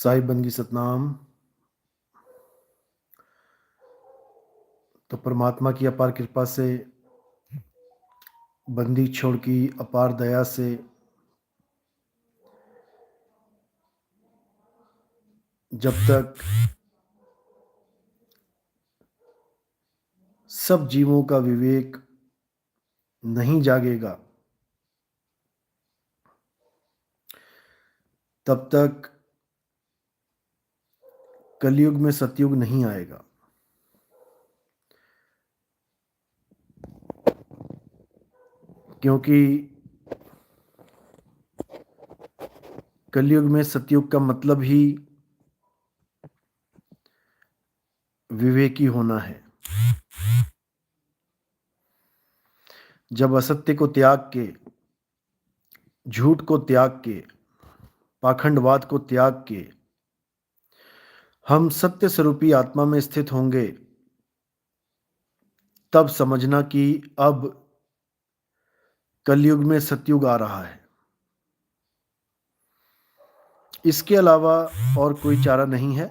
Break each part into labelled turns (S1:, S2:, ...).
S1: साहिब बंदगी सतनाम। तो परमात्मा की अपार कृपा से, बंदी छोड़ की अपार दया से जब तक सब जीवों का विवेक नहीं जागेगा तब तक कलयुग में सतयुग नहीं आएगा। क्योंकि कलयुग में सतयुग का मतलब ही विवेकी होना है। जब असत्य को त्याग के, झूठ को त्याग के, पाखंडवाद को त्याग के हम सत्य स्वरूपी आत्मा में स्थित होंगे, तब समझना कि अब कलयुग में सतयुग आ रहा है। इसके अलावा और कोई चारा नहीं है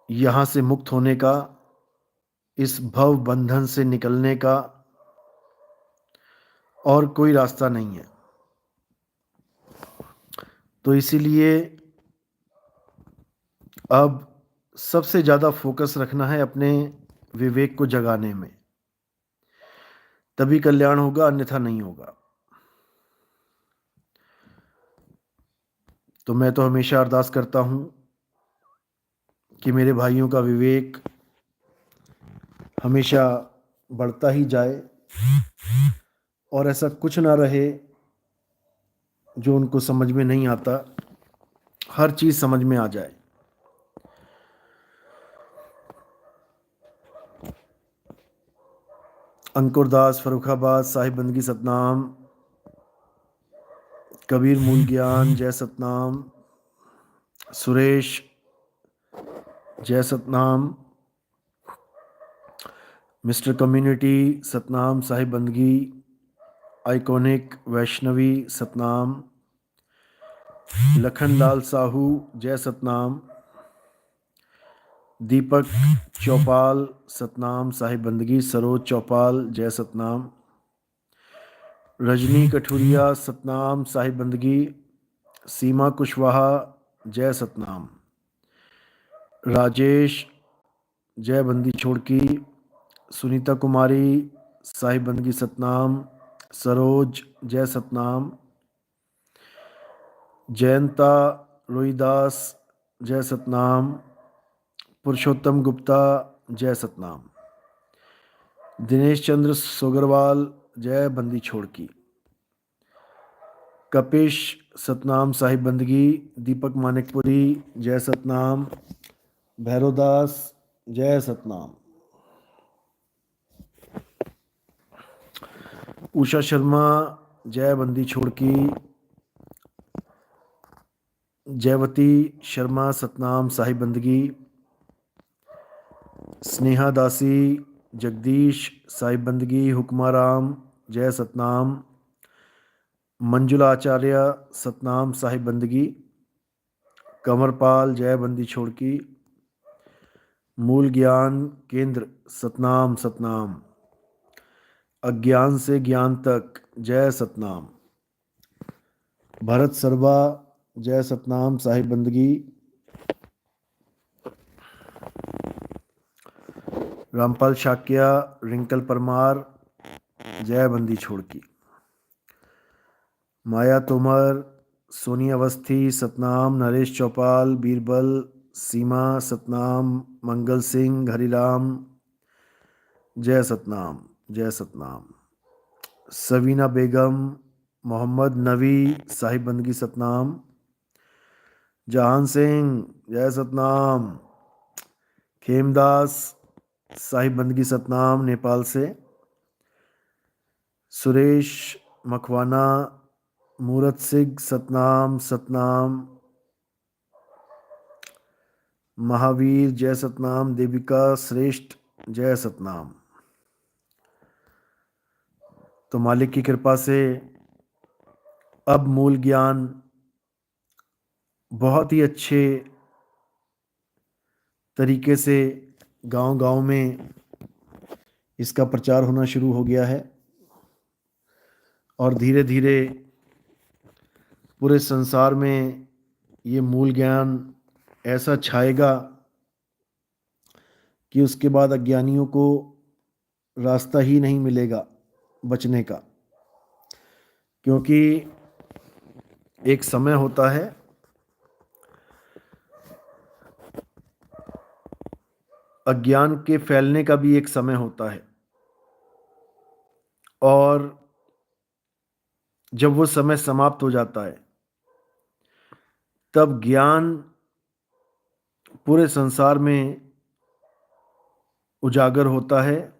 S1: यहां से मुक्त होने का, इस भव बंधन से निकलने का और कोई रास्ता नहीं है। तो इसीलिए अब सबसे ज़्यादा फोकस रखना है अपने विवेक को जगाने में, तभी कल्याण होगा, अन्यथा नहीं होगा। तो मैं तो हमेशा अरदास करता हूँ कि मेरे भाइयों का विवेक हमेशा बढ़ता ही जाए और ऐसा कुछ ना रहे जो उनको समझ में नहीं आता, हर चीज़ समझ में आ जाए। अंकुरदास फरुखाबाद, साहिब बंदगी सतनाम, कबीर मूल ज्ञान जय सतनाम, सुरेश जय सतनाम, मिस्टर कम्युनिटी सतनाम, साहिब बंदगी, आइकॉनिक वैष्णवी सतनाम, लखनलाल साहू जय सतनाम, दीपक चौपाल सतनाम, साहिब बंदगी, सरोज चौपाल जय सतनाम, रजनी कठुरिया सतनाम, साहिब बंदगी, सीमा कुशवाहा जय सतनाम, राजेश जय बंदी छोड़ की, सुनीता कुमारी साहिब बंदगी सतनाम, सरोज जय सतनाम, जयंता रोहिदास जय सतनाम, पुरुषोत्तम गुप्ता जय सतनाम, दिनेश चंद्र सोगरवाल जय बंदी छोड़ की, कपिश सतनाम, साहिब बंदगी, दीपक मानिकपुरी जय सतनाम, भैरवदास जय सतनाम, उषा शर्मा जय बंदी छोड़ की, जयवती शर्मा सतनाम, साहिब बंदगी, स्नेहा दासी, जगदीश साहिब बंदगी, हुक्माराम जय सतनाम, मंजुला आचार्य सतनाम, साहिब बंदगी, कंवरपाल जय बंदी छोड़ की, मूल ज्ञान केंद्र सतनाम सतनाम, अज्ञान से ज्ञान तक जय सतनाम, भरत सर्वा जय सतनाम, साहिब बंदगी, रामपाल शाक्या, रिंकल परमार जय बंदी छोड़ की, माया तोमर, सोनी अवस्थी सतनाम, नरेश चौपाल, बीरबल, सीमा सतनाम, मंगल सिंह, हरिराम जय सतनाम, जय सतनाम, सवीना बेगम, मोहम्मद नवी साहिब बंदगी सतनाम, जहान सिंह जय सतनाम, खेमदास साहिब बंदगी सतनाम नेपाल से, सुरेश मखवाना, मूरत सिंह सतनाम सतनाम, महावीर जय सतनाम, देविका श्रेष्ठ जय सतनाम। तो मालिक की कृपा से अब मूल ज्ञान बहुत ही अच्छे तरीके से गांव-गांव में इसका प्रचार होना शुरू हो गया है और धीरे-धीरे पूरे संसार में ये मूल ज्ञान ऐसा छाएगा कि उसके बाद अज्ञानियों को रास्ता ही नहीं मिलेगा बचने का। क्योंकि एक समय होता है अज्ञान के फैलने का भी एक समय होता है, और जब वो समय समाप्त हो जाता है तब ज्ञान पूरे संसार में उजागर होता है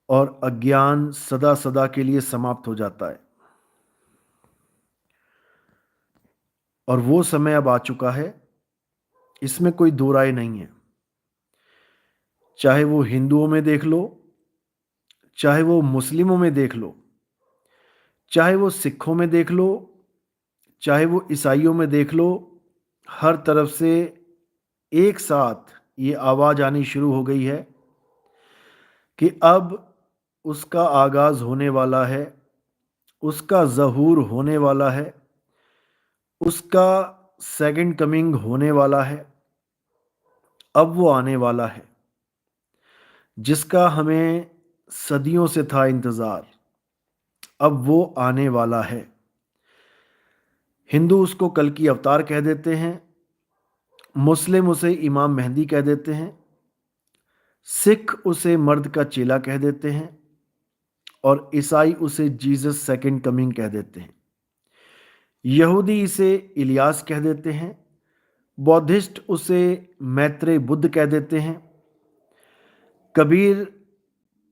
S1: और अज्ञान सदा सदा के लिए समाप्त हो जाता है। और वो समय अब आ चुका है, इसमें कोई दो राय नहीं है। चाहे वो हिंदुओं में देख लो, चाहे वो मुस्लिमों में देख लो, चाहे वो सिखों में देख लो, चाहे वो ईसाइयों में देख लो, हर तरफ से एक साथ ये आवाज़ आनी शुरू हो गई है कि अब उसका आगाज़ होने वाला है, उसका ज़हूर होने वाला है, उसका सेकंड कमिंग होने वाला है। अब वो आने वाला है जिसका हमें सदियों से था इंतज़ार। अब वो आने वाला है। हिंदू उसको कल की अवतार कह देते हैं, मुस्लिम उसे इमाम मेहदी कह देते हैं, सिख उसे मर्द का चेला कह देते हैं और ईसाई उसे जीसस सेकंड कमिंग कह देते हैं। यहूदी इसे इलियास कह देते हैं, बौद्धिस्ट उसे मैत्रेय बुद्ध कह देते हैं, कबीर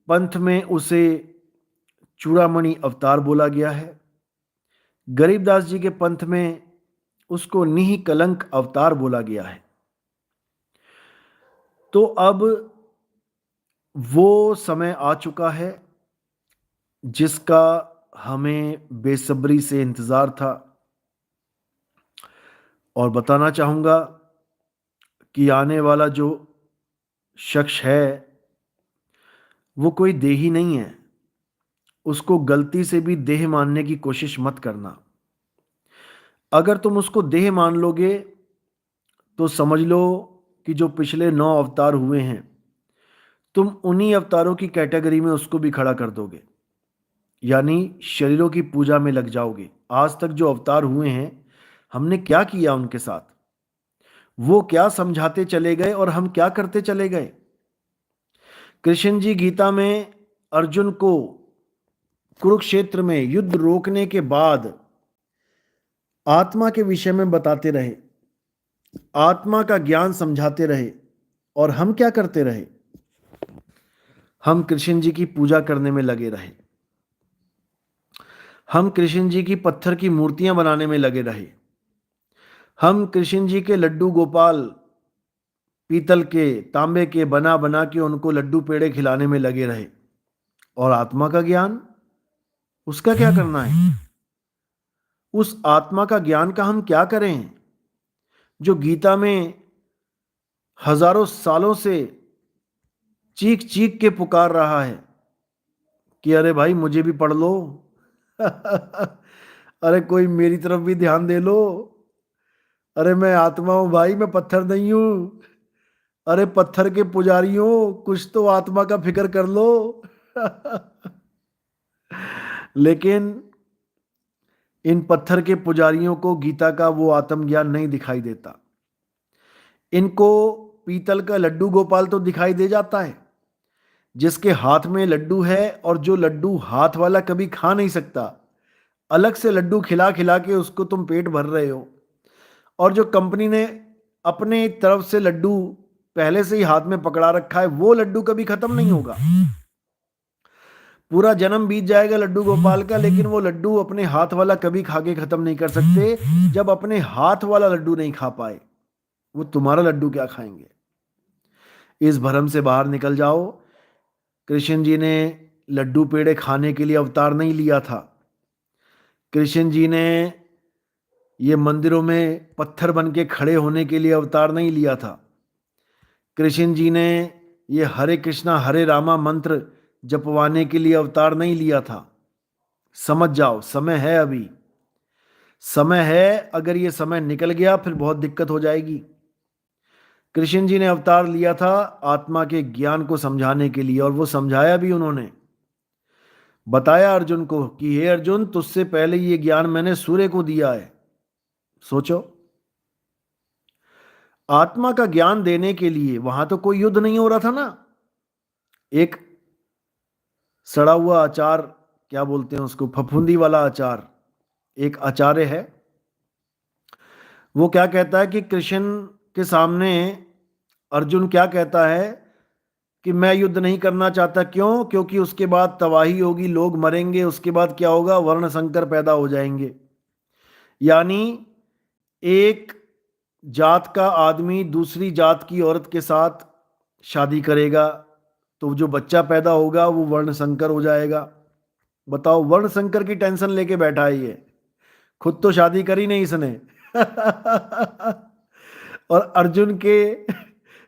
S1: पंथ में उसे चूड़ामणि अवतार बोला गया है, गरीबदास जी के पंथ में उसको निहि कलंक अवतार बोला गया है। तो अब वो समय आ चुका है जिसका हमें बेसब्री से इंतज़ार था। और बताना चाहूँगा कि आने वाला जो शख्स है वो कोई देही नहीं है। उसको गलती से भी देह मानने की कोशिश मत करना। अगर तुम उसको देह मान लोगे तो समझ लो कि जो पिछले 9 अवतार हुए हैं तुम उन्हीं अवतारों की कैटेगरी में उसको भी खड़ा कर दोगे, यानी शरीरों की पूजा में लग जाओगे। आज तक जो अवतार हुए हैं हमने क्या किया उनके साथ, वो क्या समझाते चले गए और हम क्या करते चले गए। कृष्ण जी गीता में अर्जुन को कुरुक्षेत्र में युद्ध रोकने के बाद आत्मा के विषय में बताते रहे, आत्मा का ज्ञान समझाते रहे, और हम क्या करते रहे? हम कृष्ण जी की पूजा करने में लगे रहे। हम कृष्ण जी की पत्थर की मूर्तियां बनाने में लगे रहे। हम कृष्ण जी के लड्डू गोपाल पीतल के तांबे के बना बना के उनको लड्डू पेड़े खिलाने में लगे रहे। और आत्मा का ज्ञान, उसका क्या करना है? उस आत्मा का ज्ञान का हम क्या करें जो गीता में हजारों सालों से चीख चीख के पुकार रहा है कि अरे भाई मुझे भी पढ़ लो। अरे कोई मेरी तरफ भी ध्यान दे लो। अरे मैं आत्मा हूं भाई, मैं पत्थर नहीं हूं। अरे पत्थर के पुजारियों, कुछ तो आत्मा का फिक्र कर लो। लेकिन इन पत्थर के पुजारियों को गीता का वो आत्मज्ञान नहीं दिखाई देता। इनको पीतल का लड्डू गोपाल तो दिखाई दे जाता है जिसके हाथ में लड्डू है, और जो लड्डू हाथ वाला कभी खा नहीं सकता, अलग से लड्डू खिला खिला के उसको तुम पेट भर रहे हो। और जो कंपनी ने अपने तरफ से लड्डू पहले से ही हाथ में पकड़ा रखा है, वो लड्डू कभी खत्म नहीं होगा। पूरा जन्म बीत जाएगा लड्डू गोपाल का, लेकिन वो लड्डू अपने हाथ वाला कभी खा के खत्म नहीं कर सकते। जब अपने हाथ वाला लड्डू नहीं खा पाए, वो तुम्हारा लड्डू क्या खाएंगे? इस भ्रम से बाहर निकल जाओ। कृष्ण जी ने लड्डू पेड़े खाने के लिए अवतार नहीं लिया था। कृष्ण जी ने ये मंदिरों में पत्थर बन के खड़े होने के लिए अवतार नहीं लिया था। कृष्ण जी ने ये हरे कृष्णा हरे रामा मंत्र जपवाने के लिए अवतार नहीं लिया था। समझ जाओ, समय है, अभी समय है। अगर ये समय निकल गया फिर बहुत दिक्कत हो जाएगी। कृष्ण जी ने अवतार लिया था आत्मा के ज्ञान को समझाने के लिए, और वो समझाया भी उन्होंने। बताया अर्जुन को कि हे अर्जुन, तुझसे पहले ये ज्ञान मैंने सूर्य को दिया है। सोचो, आत्मा का ज्ञान देने के लिए वहां तो कोई युद्ध नहीं हो रहा था ना। एक सड़ा हुआ अचार, क्या बोलते हैं उसको, फफूंदी वाला अचार, एक आचार्य है, वो क्या कहता है कि कृष्ण के सामने अर्जुन क्या कहता है कि मैं युद्ध नहीं करना चाहता। क्यों? क्योंकि उसके बाद तबाही होगी, लोग मरेंगे, उसके बाद क्या होगा, वर्ण संकर पैदा हो जाएंगे। यानी एक जात का आदमी दूसरी जात की औरत के साथ शादी करेगा तो जो बच्चा पैदा होगा वो वर्ण संकर हो जाएगा। बताओ, वर्ण संकर की टेंशन लेके बैठा है ये, खुद तो शादी करी नहीं इसने। और अर्जुन के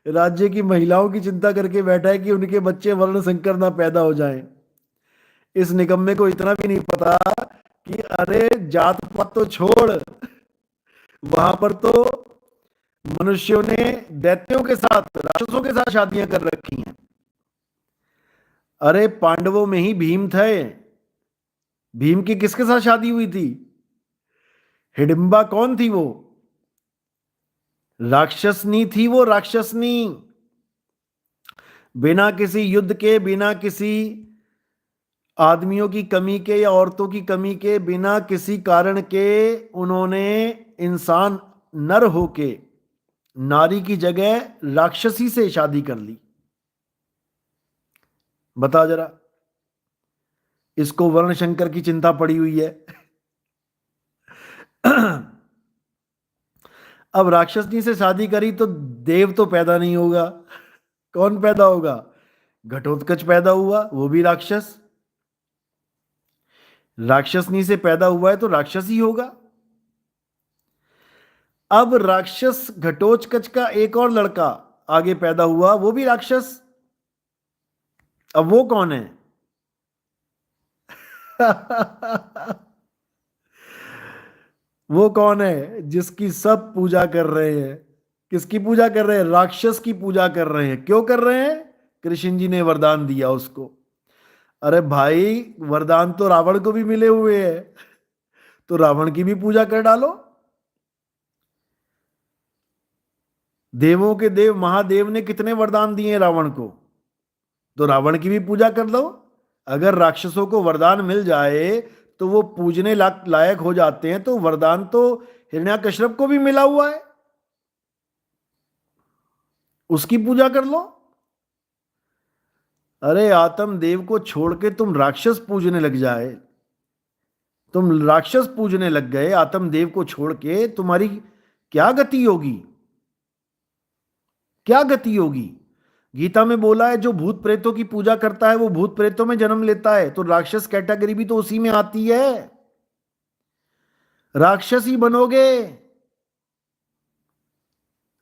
S1: राज्य की महिलाओं की चिंता करके बैठा है कि उनके बच्चे वर्ण संकर ना पैदा हो जाएं। इस निकम्मे को इतना भी नहीं पता कि अरे जात पात तो छोड़, वहां पर तो मनुष्यों ने दैत्यों के साथ, राक्षसों के साथ शादियां कर रखी हैं। अरे पांडवों में ही भीम थे, भीम की किसके साथ शादी हुई थी? हिडिंबा कौन थी वो? राक्षसनी थी वो, राक्षसनी। बिना किसी युद्ध के, बिना किसी आदमियों की कमी के या औरतों की कमी के, बिना किसी कारण के उन्होंने इंसान नर होके नारी की जगह राक्षसी से शादी कर ली। बता जरा, इसको वर्ण शंकर की चिंता पड़ी हुई है। अब राक्षसनी से शादी करी तो देव तो पैदा नहीं होगा, कौन पैदा होगा? घटोत्कच पैदा हुआ, वो भी राक्षस। राक्षसनी से पैदा हुआ है तो राक्षस ही होगा। अब राक्षस घटोत्कच का एक और लड़का आगे पैदा हुआ, वो भी राक्षस। अब वो कौन है? वो कौन है जिसकी सब पूजा कर रहे हैं? किसकी पूजा कर रहे हैं? राक्षस की पूजा कर रहे हैं। क्यों कर रहे हैं? कृष्ण जी ने वरदान दिया उसको। अरे भाई, वरदान तो रावण को भी मिले हुए हैं, तो रावण की भी पूजा कर डालो। देवों के देव महादेव ने कितने वरदान दिए रावण को, तो रावण की भी पूजा कर लो। अगर राक्षसों को वरदान मिल जाए तो वो पूजने लायक हो जाते हैं, तो वरदान तो हिरण्याकश्यप को भी मिला हुआ है, उसकी पूजा कर लो। अरे आत्म देव को छोड़ के तुम राक्षस पूजने लग जाए, तुम राक्षस पूजने लग गए आत्म देव को छोड़ के, तुम्हारी क्या गति होगी? क्या गति होगी? गीता में बोला है जो भूत प्रेतों की पूजा करता है वो भूत प्रेतों में जन्म लेता है, तो राक्षस कैटेगरी भी तो उसी में आती है। राक्षस ही बनोगे,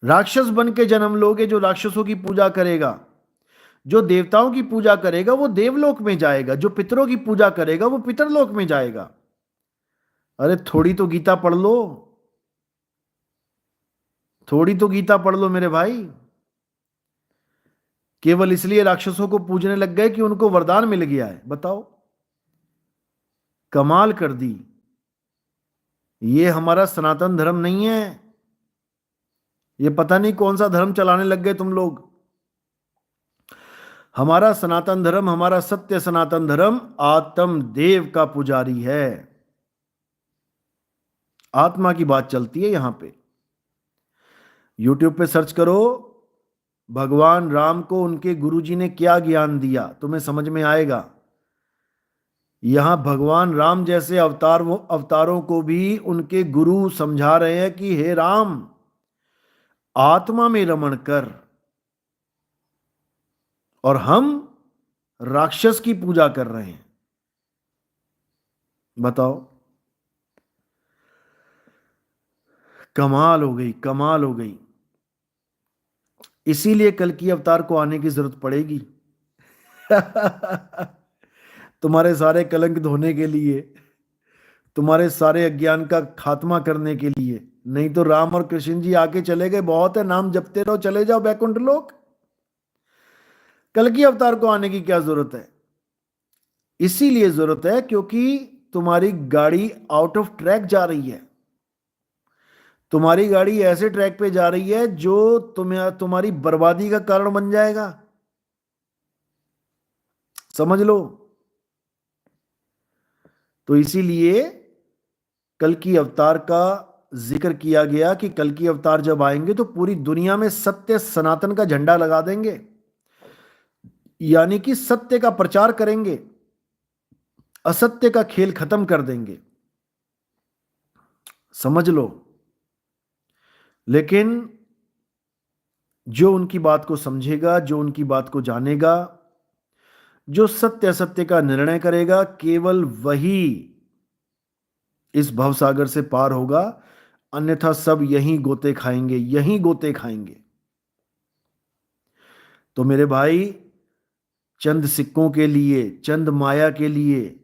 S1: राक्षस बन के जन्म लोगे। जो राक्षसों की पूजा करेगा, जो देवताओं की पूजा करेगा वो देवलोक में जाएगा, जो पितरों की पूजा करेगा वो पितरलोक में जाएगा। अरे थोड़ी तो गीता पढ़ लो, थोड़ी तो गीता पढ़ लो मेरे भाई। केवल इसलिए राक्षसों को पूजने लग गए कि उनको वरदान मिल गया है। बताओ, कमाल कर दी। ये हमारा सनातन धर्म नहीं है, ये पता नहीं कौन सा धर्म चलाने लग गए तुम लोग। हमारा सनातन धर्म, हमारा सत्य सनातन धर्म आत्म देव का पुजारी है। आत्मा की बात चलती है यहां पे। यूट्यूब पे सर्च करो, भगवान राम को उनके गुरुजी ने क्या ज्ञान दिया, तुम्हें समझ में आएगा। यहां भगवान राम जैसे अवतारों को भी उनके गुरु समझा रहे हैं कि हे राम, आत्मा में रमण कर। और हम राक्षस की पूजा कर रहे हैं। बताओ। कमाल हो गई, कमाल हो गई। इसीलिए कल की अवतार को आने की जरूरत पड़ेगी। तुम्हारे सारे कलंक धोने के लिए, तुम्हारे सारे अज्ञान का खात्मा करने के लिए। नहीं तो राम और कृष्ण जी आके चले गए, बहुत है, नाम जपते रहो, चले जाओ बैकुंठ लोक। कल की अवतार को आने की क्या जरूरत है? इसीलिए जरूरत है क्योंकि तुम्हारी गाड़ी आउट ऑफ ट्रैक जा रही है। तुम्हारी गाड़ी ऐसे ट्रैक पे जा रही है जो तुम्हारी बर्बादी का कारण बन जाएगा। समझ लो। तो इसीलिए कल की अवतार का जिक्र किया गया कि कल की अवतार जब आएंगे तो पूरी दुनिया में सत्य सनातन का झंडा लगा देंगे, यानी कि सत्य का प्रचार करेंगे, असत्य का खेल खत्म कर देंगे। समझ लो। लेकिन जो उनकी बात को समझेगा, जो उनकी बात को जानेगा, जो सत्य असत्य का निर्णय करेगा, केवल वही इस भवसागर से पार होगा। अन्यथा सब यहीं गोते खाएंगे, यहीं गोते खाएंगे। तो मेरे भाई, चंद सिक्कों के लिए, चंद माया के लिए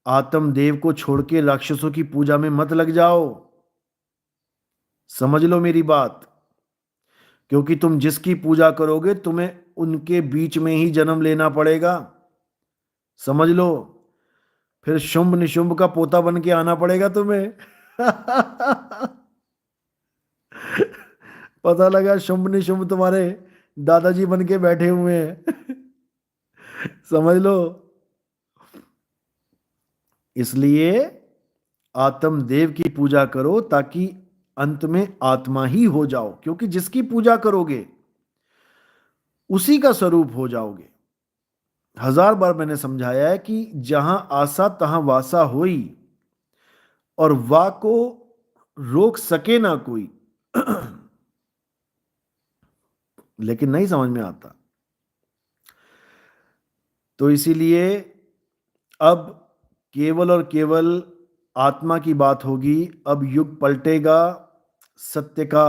S1: आत्मदेव को छोड़ के राक्षसों की पूजा में मत लग जाओ। समझ लो मेरी बात। क्योंकि तुम जिसकी पूजा करोगे तुम्हें उनके बीच में ही जन्म लेना पड़ेगा। समझ लो। फिर शुंभ निशुंभ का पोता बन के आना पड़ेगा तुम्हें। पता लगा शुंभ निशुंभ तुम्हारे दादाजी बन के बैठे हुए हैं। समझ लो। इसलिए आत्मदेव की पूजा करो ताकि अंत में आत्मा ही हो जाओ, क्योंकि जिसकी पूजा करोगे उसी का स्वरूप हो जाओगे। हजार बार मैंने समझाया है कि जहां आसा तहां वासा होई, और वा को रोक सके ना कोई। लेकिन नहीं समझ में आता। तो इसीलिए अब केवल और केवल आत्मा की बात होगी। अब युग पलटेगा। सत्य का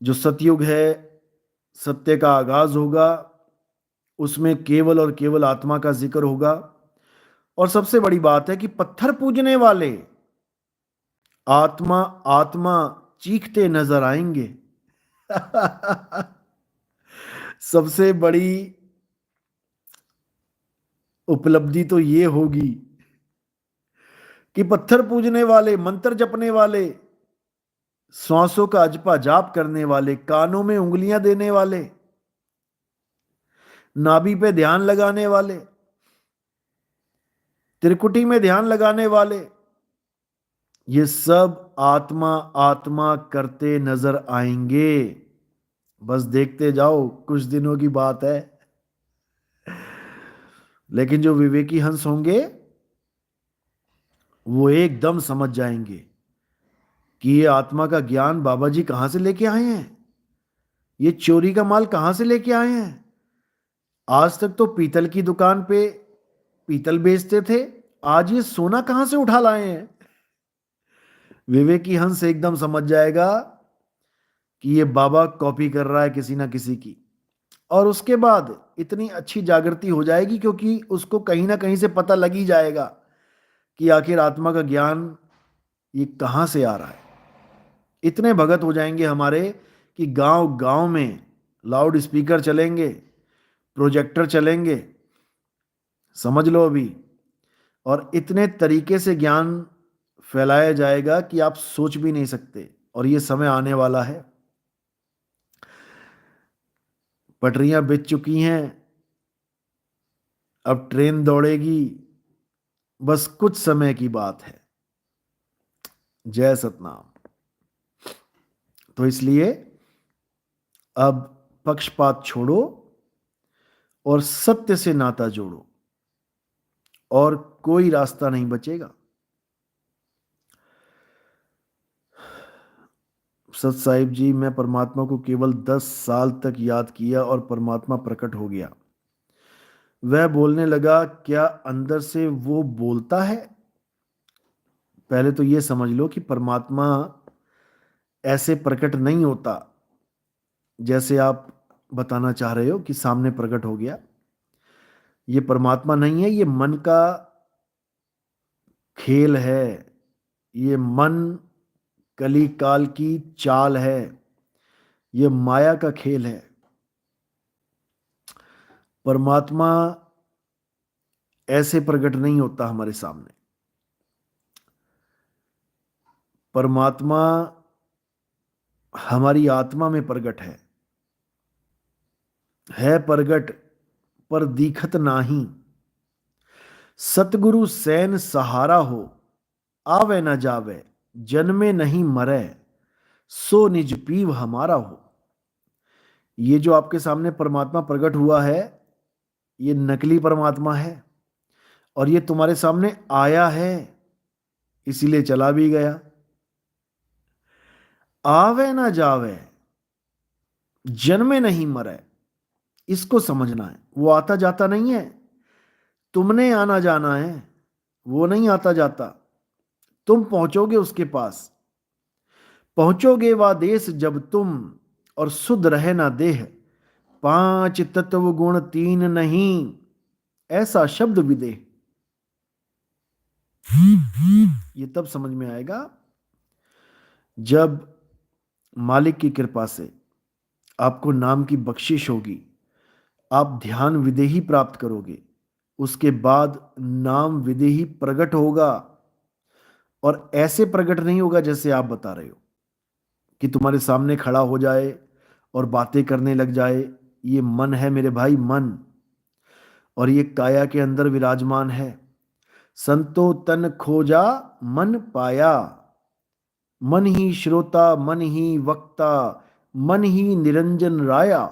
S1: जो सतयुग है, सत्य का आगाज होगा। उसमें केवल और केवल आत्मा का जिक्र होगा। और सबसे बड़ी बात है कि पत्थर पूजने वाले आत्मा आत्मा चीखते नजर आएंगे। सबसे बड़ी उपलब्धि तो ये होगी कि पत्थर पूजने वाले, मंत्र जपने वाले, श्वासों का अजपा जाप करने वाले, कानों में उंगलियां देने वाले, नाभि पे ध्यान लगाने वाले, त्रिकुटी में ध्यान लगाने वाले, ये सब आत्मा आत्मा करते नजर आएंगे। बस देखते जाओ, कुछ दिनों की बात है। लेकिन जो विवेकी हंस होंगे वो एकदम समझ जाएंगे कि ये आत्मा का ज्ञान बाबा जी कहां से लेके आए हैं, ये चोरी का माल कहां से लेके आए हैं। आज तक तो पीतल की दुकान पे पीतल बेचते थे, आज ये सोना कहां से उठा लाए हैं। विवेकी हंस एकदम समझ जाएगा कि ये बाबा कॉपी कर रहा है किसी ना किसी की। और उसके बाद इतनी अच्छी जागृति हो जाएगी क्योंकि उसको कहीं ना कहीं से पता लग ही जाएगा कि आखिर आत्मा का ज्ञान ये कहां से आ रहा है। इतने भगत हो जाएंगे हमारे कि गांव गांव में लाउड स्पीकर चलेंगे, प्रोजेक्टर चलेंगे। समझ लो अभी। और इतने तरीके से ज्ञान फैलाया जाएगा कि आप सोच भी नहीं सकते। और ये समय आने वाला है। पटरियां बिछ चुकी हैं, अब ट्रेन दौड़ेगी, बस कुछ समय की बात है। जय सतनाम। तो इसलिए अब पक्षपात छोड़ो और सत्य से नाता जोड़ो, और कोई रास्ता नहीं बचेगा। सत साहिब जी, मैं परमात्मा को केवल 10 साल तक याद किया और परमात्मा प्रकट हो गया। वह बोलने लगा। क्या अंदर से वो बोलता है? पहले तो ये समझ लो कि परमात्मा ऐसे प्रकट नहीं होता जैसे आप बताना चाह रहे हो कि सामने प्रकट हो गया। ये परमात्मा नहीं है, ये मन का खेल है। ये मन कली काल की चाल है। ये माया का खेल है। परमात्मा ऐसे प्रकट नहीं होता हमारे सामने। परमात्मा हमारी आत्मा में प्रकट है प्रगट पर दिखत नाही। सतगुरु सैन सहारा हो, आवे न जावे, जन्मे नहीं मरे, सो निज पीव हमारा हो। ये जो आपके सामने परमात्मा प्रकट हुआ है, ये नकली परमात्मा है और ये तुम्हारे सामने आया है, इसीलिए चला भी गया। आवे ना जावे, जन्मे नहीं मरे, इसको समझना है। वो आता जाता नहीं है, तुमने आना जाना है। वो नहीं आता जाता, तुम पहुंचोगे उसके पास। पहुंचोगे वह देश जब तुम, और सुध रहे ना देह। पांच तत्व गुण तीन नहीं, ऐसा शब्द विदेह। ये तब समझ में आएगा जब मालिक की कृपा से आपको नाम की बख्शिश होगी, आप ध्यान विदेही प्राप्त करोगे, उसके बाद नाम विदेही प्रकट होगा। और ऐसे प्रकट नहीं होगा जैसे आप बता रहे हो कि तुम्हारे सामने खड़ा हो जाए और बातें करने लग जाए। ये मन है मेरे भाई, मन। और ये काया के अंदर विराजमान है। संतो तन खोजा मन पाया, मन ही श्रोता मन ही वक्ता, मन ही निरंजन राया।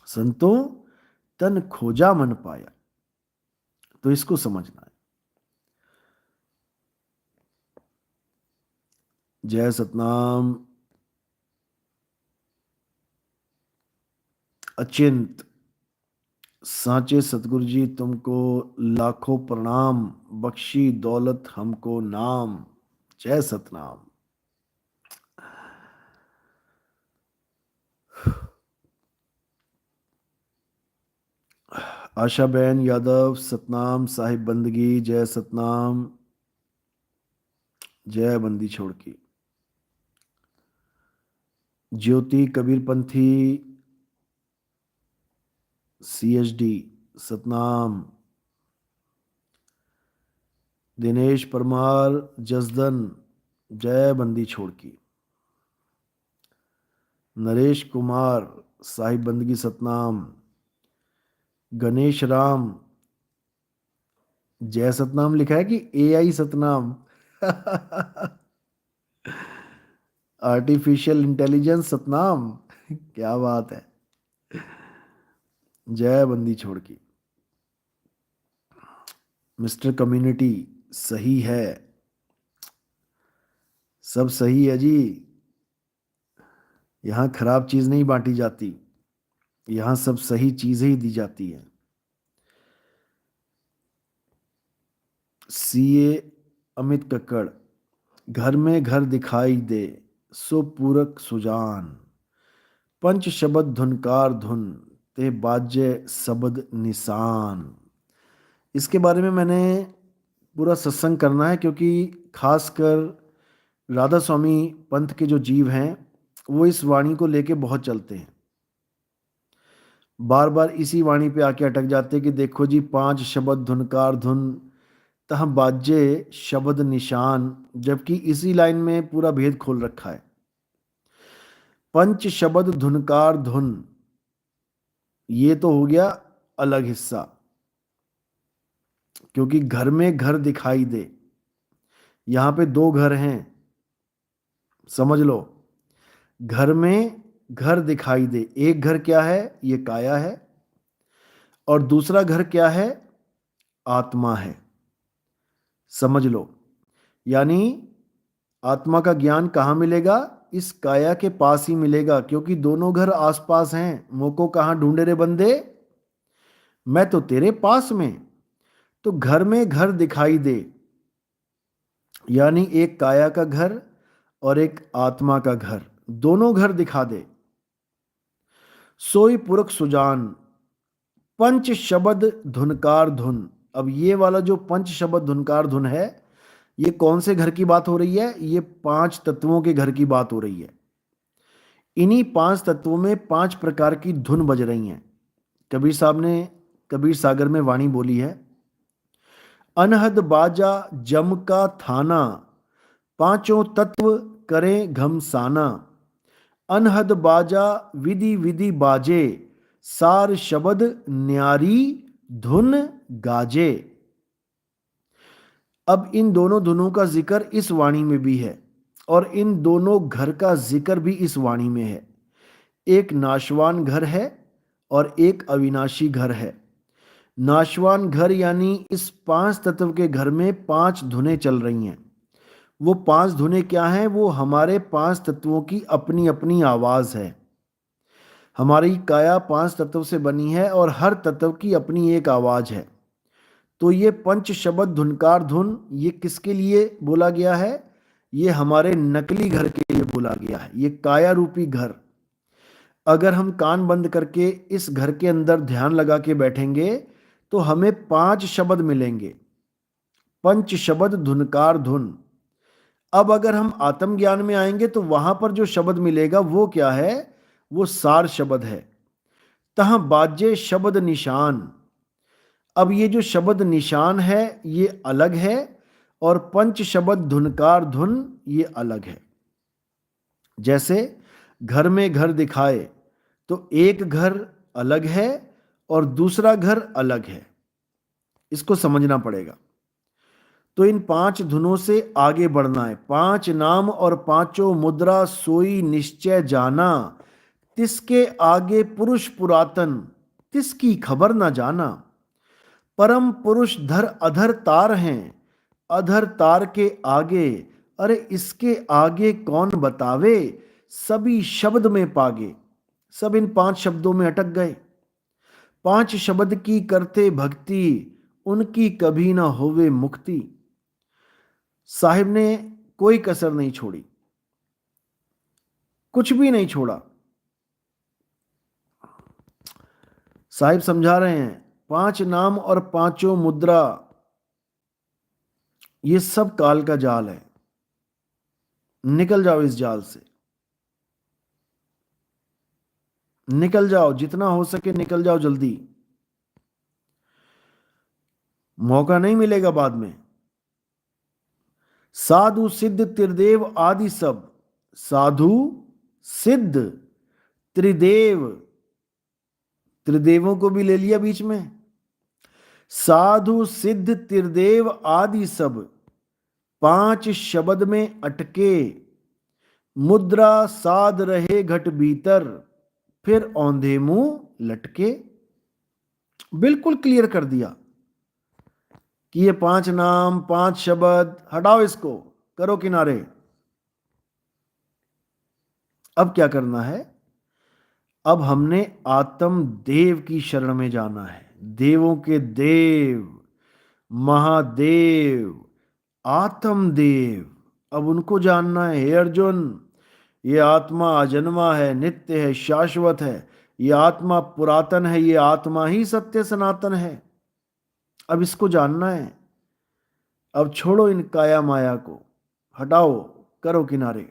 S1: संतो तन खोजा मन पाया, तो इसको समझना है। जय सतनाम। अचिंत सांचे सतगुरु जी तुमको लाखों प्रणाम, बख्शी दौलत हमको नाम। जय सतनाम। आशा बहन यादव, सतनाम साहिब बंदगी। जय सतनाम। जय बंदी छोड़ की। ज्योति कबीरपंथी CHD, सतनाम। दिनेश परमार जसदन, जय बंदी छोड़ की। नरेश कुमार साहिब बंदगी, सतनाम। गणेश राम, जय सतनाम लिखा है कि AI Satnam? Artificial intelligence Satnam. क्या बात है। जय बंदी छोड़ की। मिस्टर कम्युनिटी, सही है, सब सही है जी। यहां खराब चीज नहीं बांटी जाती, यहां सब सही चीजें ही दी जाती हैं। CA अमित कक्कड़, घर में घर दिखाई दे, सो पूरक सुजान। पंच शब्द धुनकार धुन, ते बाजे शब्द निशान। इसके बारे में मैंने पूरा सत्संग करना है, क्योंकि खासकर राधा स्वामी पंथ के जो जीव हैं वो इस वाणी को लेके बहुत चलते हैं। बार बार इसी वाणी पे आके अटक जाते हैं कि देखो जी, पांच शब्द धुनकार धुन, तह बाजे शब्द निशान। जबकि इसी लाइन में पूरा भेद खोल रखा है। पंच शब्द धुनकार धुन, ये तो हो गया अलग हिस्सा, क्योंकि घर में घर दिखाई दे। यहां पे दो घर हैं, समझ लो। घर में घर दिखाई दे, एक घर क्या है? ये काया है। और दूसरा घर क्या है? आत्मा है। समझ लो। यानी आत्मा का ज्ञान कहाँ मिलेगा? इस काया के पास ही मिलेगा, क्योंकि दोनों घर आसपास हैं। मोको कहाँ ढूंढे रे बंदे, मैं तो तेरे पास में। तो घर में घर दिखाई दे, यानी एक काया का घर और एक आत्मा का घर, दोनों घर दिखा दे। सोई पुरख सुजान, पंच शब्द धुनकार धुन। अब ये वाला जो पंच शब्द धुनकार धुन है, ये कौन से घर की बात हो रही है? ये पांच तत्वों के घर की बात हो रही है। इन्हीं पांच तत्वों में पांच प्रकार की धुन बज रही हैं। कबीर साहब ने कबीर सागर में वाणी बोली है, अनहद बाजा जम का थाना, पांचों तत्व करें घमसाना। अनहद बाजा विधि विधि बाजे, सार शब्द न्यारी धुन गाजे। अब इन दोनों धुनों का जिक्र इस वाणी में भी है और इन दोनों घर का जिक्र भी इस वाणी में है। एक नाशवान घर है और एक अविनाशी घर है। नाशवान घर यानी इस पांच तत्व के घर में पांच धुनें चल रही हैं। वो पांच धुनें क्या हैं? वो हमारे पांच तत्वों की अपनी अपनी आवाज़ है। हमारी काया पांच तत्व से बनी है और हर तत्व की अपनी एक आवाज़ है। तो ये पंच शब्द धुनकार धुन, ये किसके लिए बोला गया है? ये हमारे नकली घर के लिए बोला गया है। ये काया रूपी घर, अगर हम कान बंद करके इस घर के अंदर ध्यान लगा के बैठेंगे तो हमें पांच शब्द मिलेंगे, पंच शब्द धुनकार धुन। अब अगर हम आत्मज्ञान में आएंगे तो वहां पर जो शब्द मिलेगा वो क्या है? वो सार शब्द है। तहाँ बाजे शब्द निशान। अब ये जो शब्द निशान है ये अलग है और पंच शब्द धुनकार धुन ये अलग है। जैसे घर में घर दिखाए तो एक घर अलग है और दूसरा घर अलग है, इसको समझना पड़ेगा। तो इन पांच धुनों से आगे बढ़ना है। पांच नाम और पांचों मुद्रा सोई निश्चय जाना, तिसके आगे पुरुष पुरातन, तिसकी खबर ना जाना। परम पुरुष धर अधर तार हैं, अधर तार के आगे, अरे इसके आगे कौन बतावे, सभी शब्द में पागे। सब इन पांच शब्दों में अटक गए। पांच शब्द की करते भक्ति, उनकी कभी ना होवे मुक्ति। साहिब ने कोई कसर नहीं छोड़ी, कुछ भी नहीं छोड़ा। साहिब समझा रहे हैं, पांच नाम और पांचों मुद्रा ये सब काल का जाल है। निकल जाओ इस जाल से, निकल जाओ, जितना हो सके निकल जाओ जल्दी, मौका नहीं मिलेगा बाद में। साधु सिद्ध त्रिदेव आदि सब, साधु सिद्ध त्रिदेव, त्रिदेवों को भी ले लिया बीच में। साधु सिद्ध त्रिदेव आदि सब, पांच शब्द में अटके, मुद्रा साध रहे घट भीतर, फिर औंधे मुंह लटके। बिल्कुल क्लियर कर दिया कि ये पांच नाम पांच शब्द, हटाओ इसको, करो किनारे। अब क्या करना है? अब हमने आत्म देव की शरण में जाना है। देवों के देव, महादेव, आत्म देव। अब उनको जानना है। हे अर्जुन, ये आत्मा अजन्मा है, नित्य है, शाश्वत है। ये आत्मा पुरातन है, ये आत्मा ही सत्य सनातन है। अब इसको जानना है। अब छोड़ो इन काया माया को, हटाओ, करो किनारे।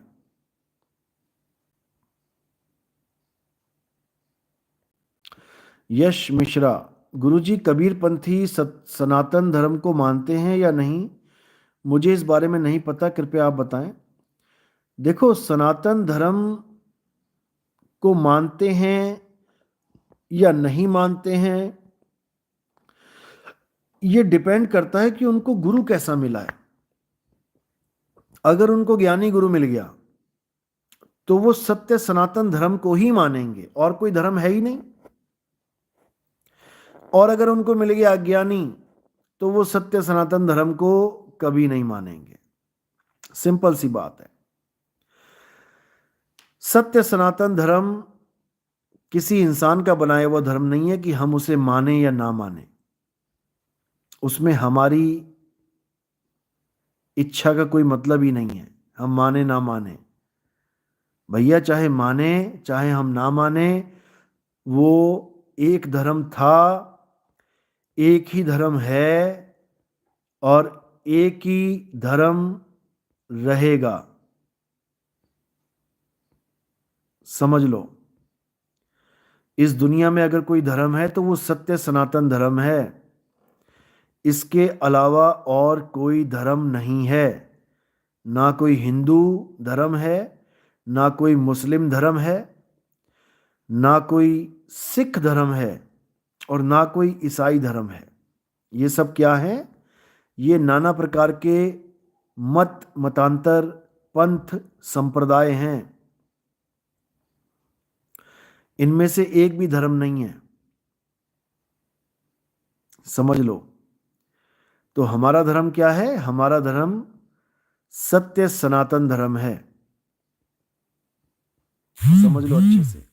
S1: यश मिश्रा, गुरुजी कबीरपंथी सनातन धर्म को मानते हैं या नहीं? मुझे इस बारे में नहीं पता, कृपया आप बताएं। देखो, सनातन धर्म को मानते हैं या नहीं मानते हैं, ये डिपेंड करता है कि उनको गुरु कैसा मिला है। अगर उनको ज्ञानी गुरु मिल गया तो वो सत्य सनातन धर्म को ही मानेंगे, और कोई धर्म है ही नहीं। और अगर उनको मिल गया अज्ञानी तो वो सत्य सनातन धर्म को कभी नहीं मानेंगे। सिंपल सी बात है। सत्य सनातन धर्म किसी इंसान का बनाया हुआ धर्म नहीं है कि हम उसे माने या ना माने। उसमें हमारी इच्छा का कोई मतलब ही नहीं है, हम माने ना माने। भैया चाहे माने चाहे हम ना माने, वो एक धर्म था, एक ही धर्म है और एक ही धर्म रहेगा। समझ लो, इस दुनिया में अगर कोई धर्म है तो वो सत्य सनातन धर्म है। इसके अलावा और कोई धर्म नहीं है। ना कोई हिंदू धर्म है, ना कोई मुस्लिम धर्म है, ना कोई सिख धर्म है और ना कोई ईसाई धर्म है। ये सब क्या है? ये नाना प्रकार के मत, मतांतर, पंथ, संप्रदाय हैं। इनमें से एक भी धर्म नहीं है। समझ लो। तो हमारा धर्म क्या है? हमारा धर्म सत्य सनातन धर्म है। समझ लो अच्छे से।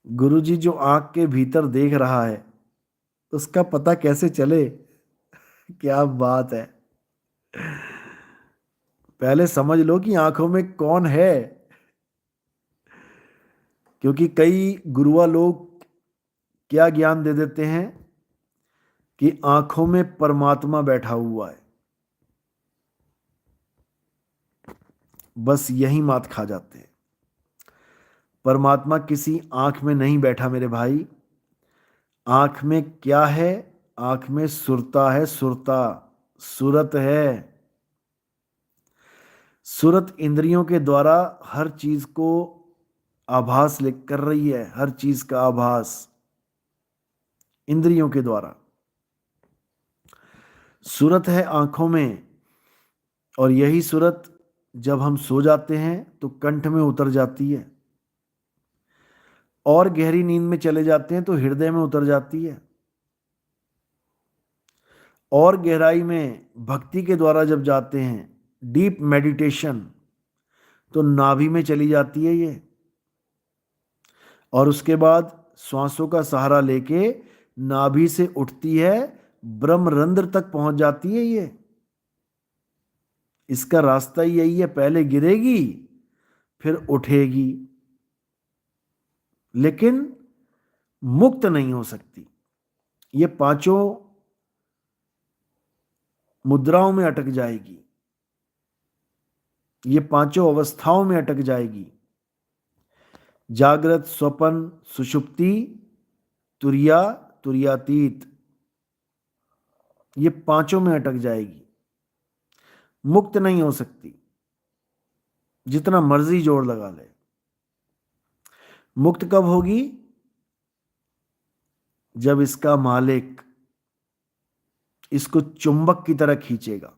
S1: गुरुजी जो आंख के भीतर देख रहा है उसका पता कैसे चले? क्या बात है। पहले समझ लो कि आंखों में कौन है, क्योंकि कई गुरुआ लोग क्या ज्ञान दे देते हैं कि आंखों में परमात्मा बैठा हुआ है। बस यही मात खा जाते हैं। परमात्मा किसी आंख में नहीं बैठा मेरे भाई। आंख में क्या है? आंख में सुरता है, सुरता, सूरत है। सूरत इंद्रियों के द्वारा हर चीज को आभास कर रही है, हर चीज का आभास इंद्रियों के द्वारा। सूरत है आंखों में, और यही सूरत जब हम सो जाते हैं तो कंठ में उतर जाती है, और गहरी नींद में चले जाते हैं तो हृदय में उतर जाती है, और गहराई में भक्ति के द्वारा जब जाते हैं, डीप मेडिटेशन, तो नाभि में चली जाती है ये, और उसके बाद श्वासों का सहारा लेके नाभि से उठती है, ब्रह्मरंध्र तक पहुंच जाती है ये। इसका रास्ता ही यही है, पहले गिरेगी फिर उठेगी, लेकिन मुक्त नहीं हो सकती। ये पांचों मुद्राओं में अटक जाएगी, ये पांचों अवस्थाओं में अटक जाएगी। जागृत, स्वपन, सुषुप्ति, तुरिया, तुरियातीत, ये पांचों में अटक जाएगी, मुक्त नहीं हो सकती, जितना मर्जी जोर लगा ले। मुक्त कब होगी? जब इसका मालिक इसको चुंबक की तरह खींचेगा,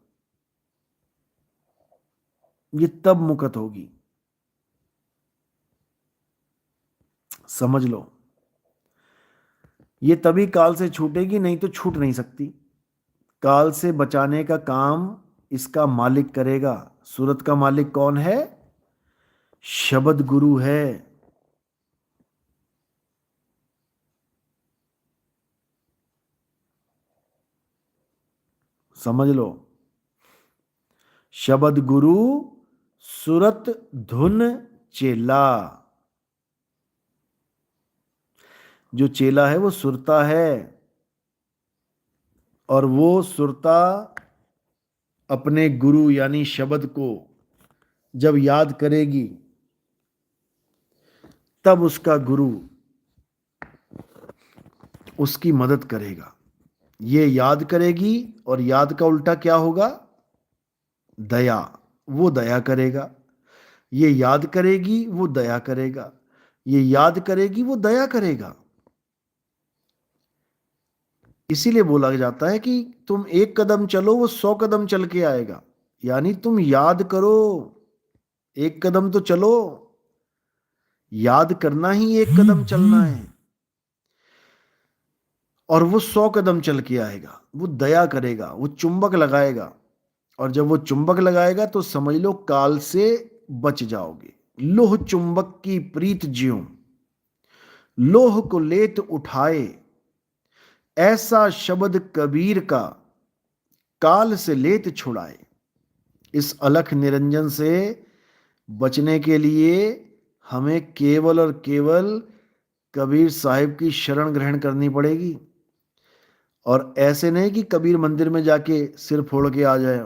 S1: ये तब मुक्त होगी। समझ लो, ये तभी काल से छूटेगी, नहीं तो छूट नहीं सकती। काल से बचाने का काम इसका मालिक करेगा। सूरत का मालिक कौन है? शब्द गुरु है। समझ लो, शब्द गुरु, सुरत धुन चेला। जो चेला है वो सुरता है, और वो सुरता अपने गुरु यानी शब्द को जब याद करेगी तब उसका गुरु उसकी मदद करेगा। ये याद करेगी, और याद का उल्टा क्या होगा? दया। वो दया करेगा। ये याद करेगी, वो दया करेगा। ये याद करेगी, वो दया करेगा। इसीलिए बोला जाता है कि तुम एक कदम चलो, वो 100 कदम चल के आएगा। यानी तुम याद करो, एक कदम तो चलो। याद करना ही एक कदम चलना है। और वो 100 कदम चल के आएगा, वो दया करेगा, वो चुंबक लगाएगा, और जब वो चुंबक लगाएगा तो समझ लो काल से बच जाओगे। लोह चुंबक की प्रीत ज्यों, लोह को लेत उठाए, ऐसा शब्द कबीर का, काल से लेत छुड़ाए। इस अलख निरंजन से बचने के लिए हमें केवल और केवल कबीर साहिब की शरण ग्रहण करनी पड़ेगी। और ऐसे नहीं कि कबीर मंदिर में जाके सिर फोड़ के आ जाए,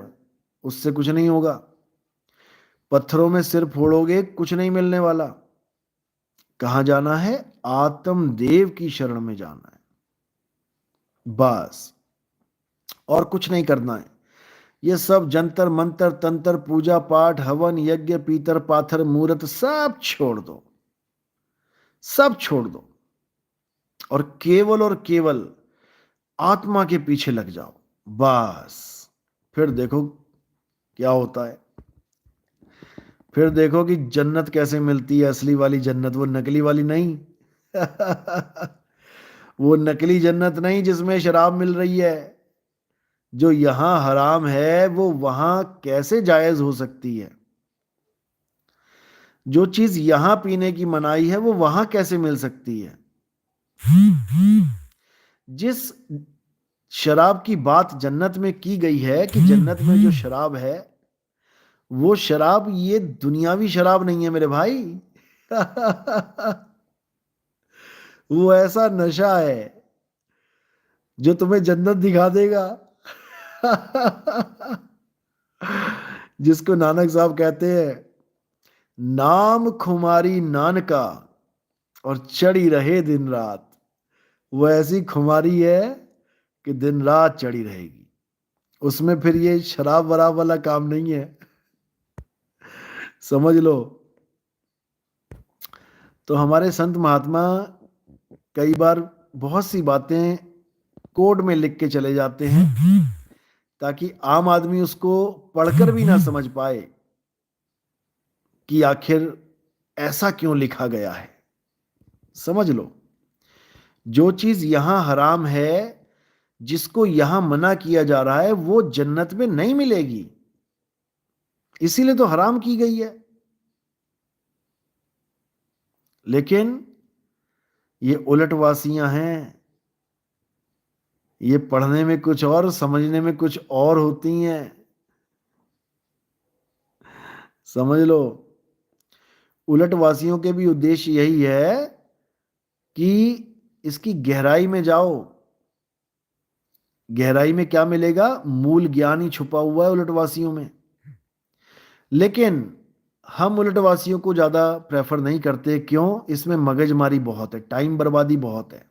S1: उससे कुछ नहीं होगा। पत्थरों में सिर फोड़ोगे कुछ नहीं मिलने वाला। कहाँ जाना है? आत्मदेव की शरण में जाना है, बस, और कुछ नहीं करना है। ये सब जंतर मंतर तंत्र पूजा पाठ हवन यज्ञ पीतर पाथर मूर्त सब छोड़ दो, सब छोड़ दो, और केवल आत्मा के पीछे लग जाओ, बस। फिर देखो क्या होता है। फिर देखो कि जन्नत कैसे मिलती है, असली वाली जन्नत, वो नकली वाली नहीं। वो नकली जन्नत नहीं जिसमें शराब मिल रही है। जो यहां हराम है वो वहां कैसे जायज हो सकती है? जो चीज यहां पीने की मनाही है वो वहां कैसे मिल सकती है? जिस शराब की बात जन्नत में की गई है कि जन्नत में जो शराब है वो शराब ये दुनियावी शराब नहीं है मेरे भाई। वो ऐसा नशा है जो तुम्हें जन्नत दिखा देगा। जिसको नानक साहब कहते हैं, नाम खुमारी नानका और चढ़ी रहे दिन रात। वो ऐसी खुमारी है कि दिन रात चढ़ी रहेगी। उसमें फिर ये शराब वराब वाला काम नहीं है, समझ लो। तो हमारे संत महात्मा कई बार बहुत सी बातें कोड में लिख के चले जाते हैं ताकि आम आदमी उसको पढ़कर भी ना समझ पाए कि आखिर ऐसा क्यों लिखा गया है। समझ लो, जो चीज यहां हराम है, जिसको यहां मना किया जा रहा है, वो जन्नत में नहीं मिलेगी, इसीलिए तो हराम की गई है। लेकिन ये उलटवासियां हैं, ये पढ़ने में कुछ और समझने में कुछ और होती हैं, समझ लो। उलटवासियों के भी उद्देश्य यही है कि इसकी गहराई में जाओ। गहराई में क्या मिलेगा? मूल ज्ञान ही छुपा हुआ है उलटवासियों में। लेकिन हम उलटवासियों को ज्यादा प्रेफर नहीं करते। क्यों? इसमें मगजमारी बहुत है, टाइम बर्बादी बहुत है।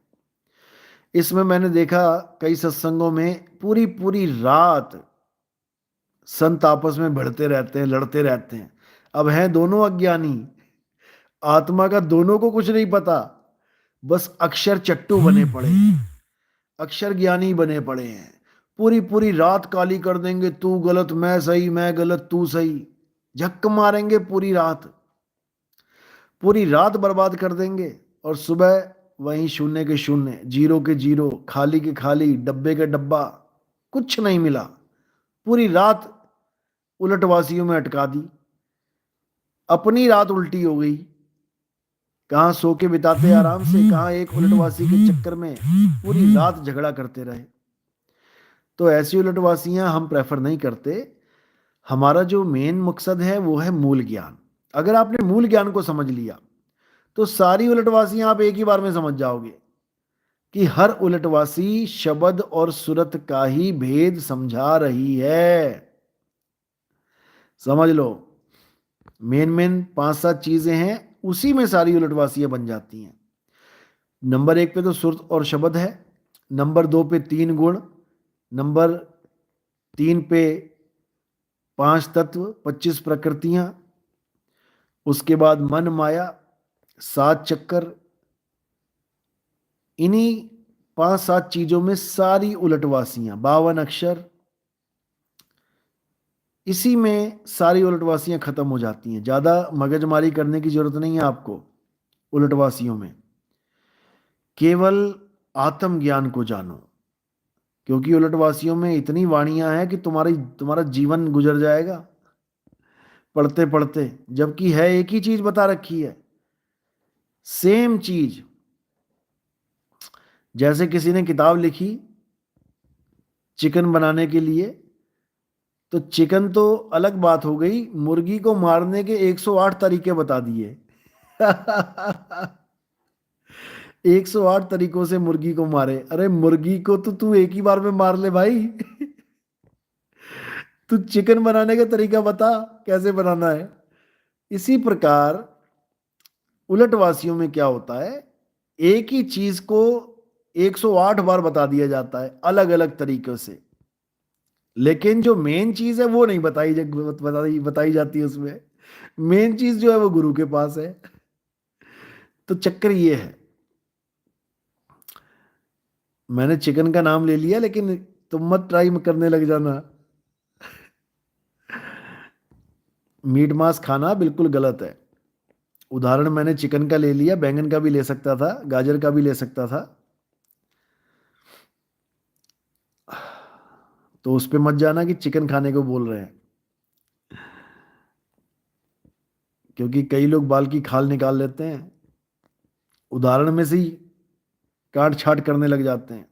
S1: इसमें मैंने देखा कई सत्संगों में पूरी पूरी रात संत आपस में भिड़ते रहते हैं, लड़ते रहते हैं। अब हैं दोनों अज्ञानी, आत्मा का दोनों को कुछ नहीं पता, बस अक्षर चट्टू बने पड़े हैं, अक्षर ज्ञानी बने पड़े हैं। पूरी पूरी रात काली कर देंगे, तू गलत मैं सही, मैं गलत तू सही, झक मारेंगे पूरी रात, पूरी रात बर्बाद कर देंगे। और सुबह वहीं शून्य के शून्य, जीरो के जीरो, खाली के खाली, डब्बे के डब्बा, कुछ नहीं मिला। पूरी रात उलटवासियों में अटका दी, अपनी रात उल्टी हो गई। कहाँ सो के बिताते आराम से, कहाँ एक उलटवासी के चक्कर में पूरी रात झगड़ा करते रहे। तो ऐसी उलटवासियां हम प्रेफर नहीं करते। हमारा जो मेन मकसद है वो है मूल ज्ञान। अगर आपने मूल ज्ञान को समझ लिया तो सारी उलटवासियां आप एक ही बार में समझ जाओगे कि हर उलटवासी शब्द और सूरत का ही भेद समझा रही है। समझ लो, मेन मेन 5-7 चीजें हैं, उसी में सारी उलटवासियां बन जाती हैं। नंबर 1 पे तो सुर और शब्द है, नंबर 2 पे 3 गुण, नंबर 3 पे 5 तत्व, 25 प्रकृतियां, उसके बाद मन माया, 7 चक्कर। इन्हीं 5-7 चीजों में सारी उलटवासियां, 52 अक्षर, इसी में सारी उलटवासियां खत्म हो जाती हैं। ज्यादा मगजमारी करने की जरूरत नहीं है आपको उलटवासियों में। केवल आत्मज्ञान को जानो, क्योंकि उलटवासियों में इतनी वाणियां हैं कि तुम्हारा जीवन गुजर जाएगा पढ़ते पढ़ते, जबकि है एक ही चीज बता रखी है, सेम चीज। जैसे किसी ने किताब लिखी चिकन बनाने के लिए, तो चिकन तो अलग बात हो गई, मुर्गी को मारने के 108 तरीके बता दिए। 108 तरीकों से मुर्गी को मारे। अरे मुर्गी को तो तू एक ही बार में मार ले भाई। तू चिकन बनाने का तरीका बता कैसे बनाना है। इसी प्रकार उलटवासियों में क्या होता है, एक ही चीज को 108 बार बता दिया जाता है अलग अलग तरीकों से, लेकिन जो मेन चीज है वो नहीं बताई जाती है उसमें। मेन चीज जो है वो गुरु के पास है। तो चक्कर ये है, मैंने चिकन का नाम ले लिया, लेकिन तुम मत ट्राई करने लग जाना। मीट मांस खाना बिल्कुल गलत है। उदाहरण मैंने चिकन का ले लिया, बैंगन का भी ले सकता था, गाजर का भी ले सकता था। तो उस पे मत जाना कि चिकन खाने को बोल रहे हैं, क्योंकि कई लोग बाल की खाल निकाल लेते हैं, उदाहरण में से ही काट छाट करने लग जाते हैं।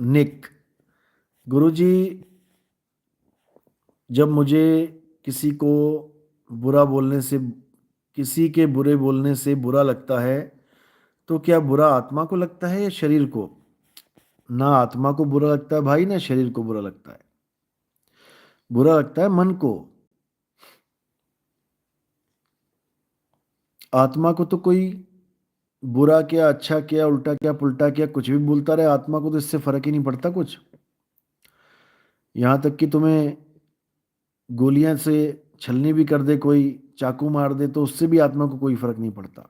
S1: निक, गुरुजी, जब मुझे किसी को बुरा बोलने से, किसी के बुरे बोलने से बुरा लगता है, तो क्या बुरा आत्मा को लगता है या शरीर को? ना आत्मा को बुरा लगता है भाई, ना शरीर को बुरा लगता है, बुरा लगता है मन को। आत्मा को तो कोई बुरा क्या, अच्छा क्या, उल्टा क्या, पुल्टा क्या, कुछ भी बोलता रहे, आत्मा को तो इससे फर्क ही नहीं पड़ता कुछ। यहां तक कि तुम्हें गोलियां से छलनी भी कर दे कोई, चाकू मार दे, तो उससे भी आत्मा को कोई फर्क नहीं पड़ता।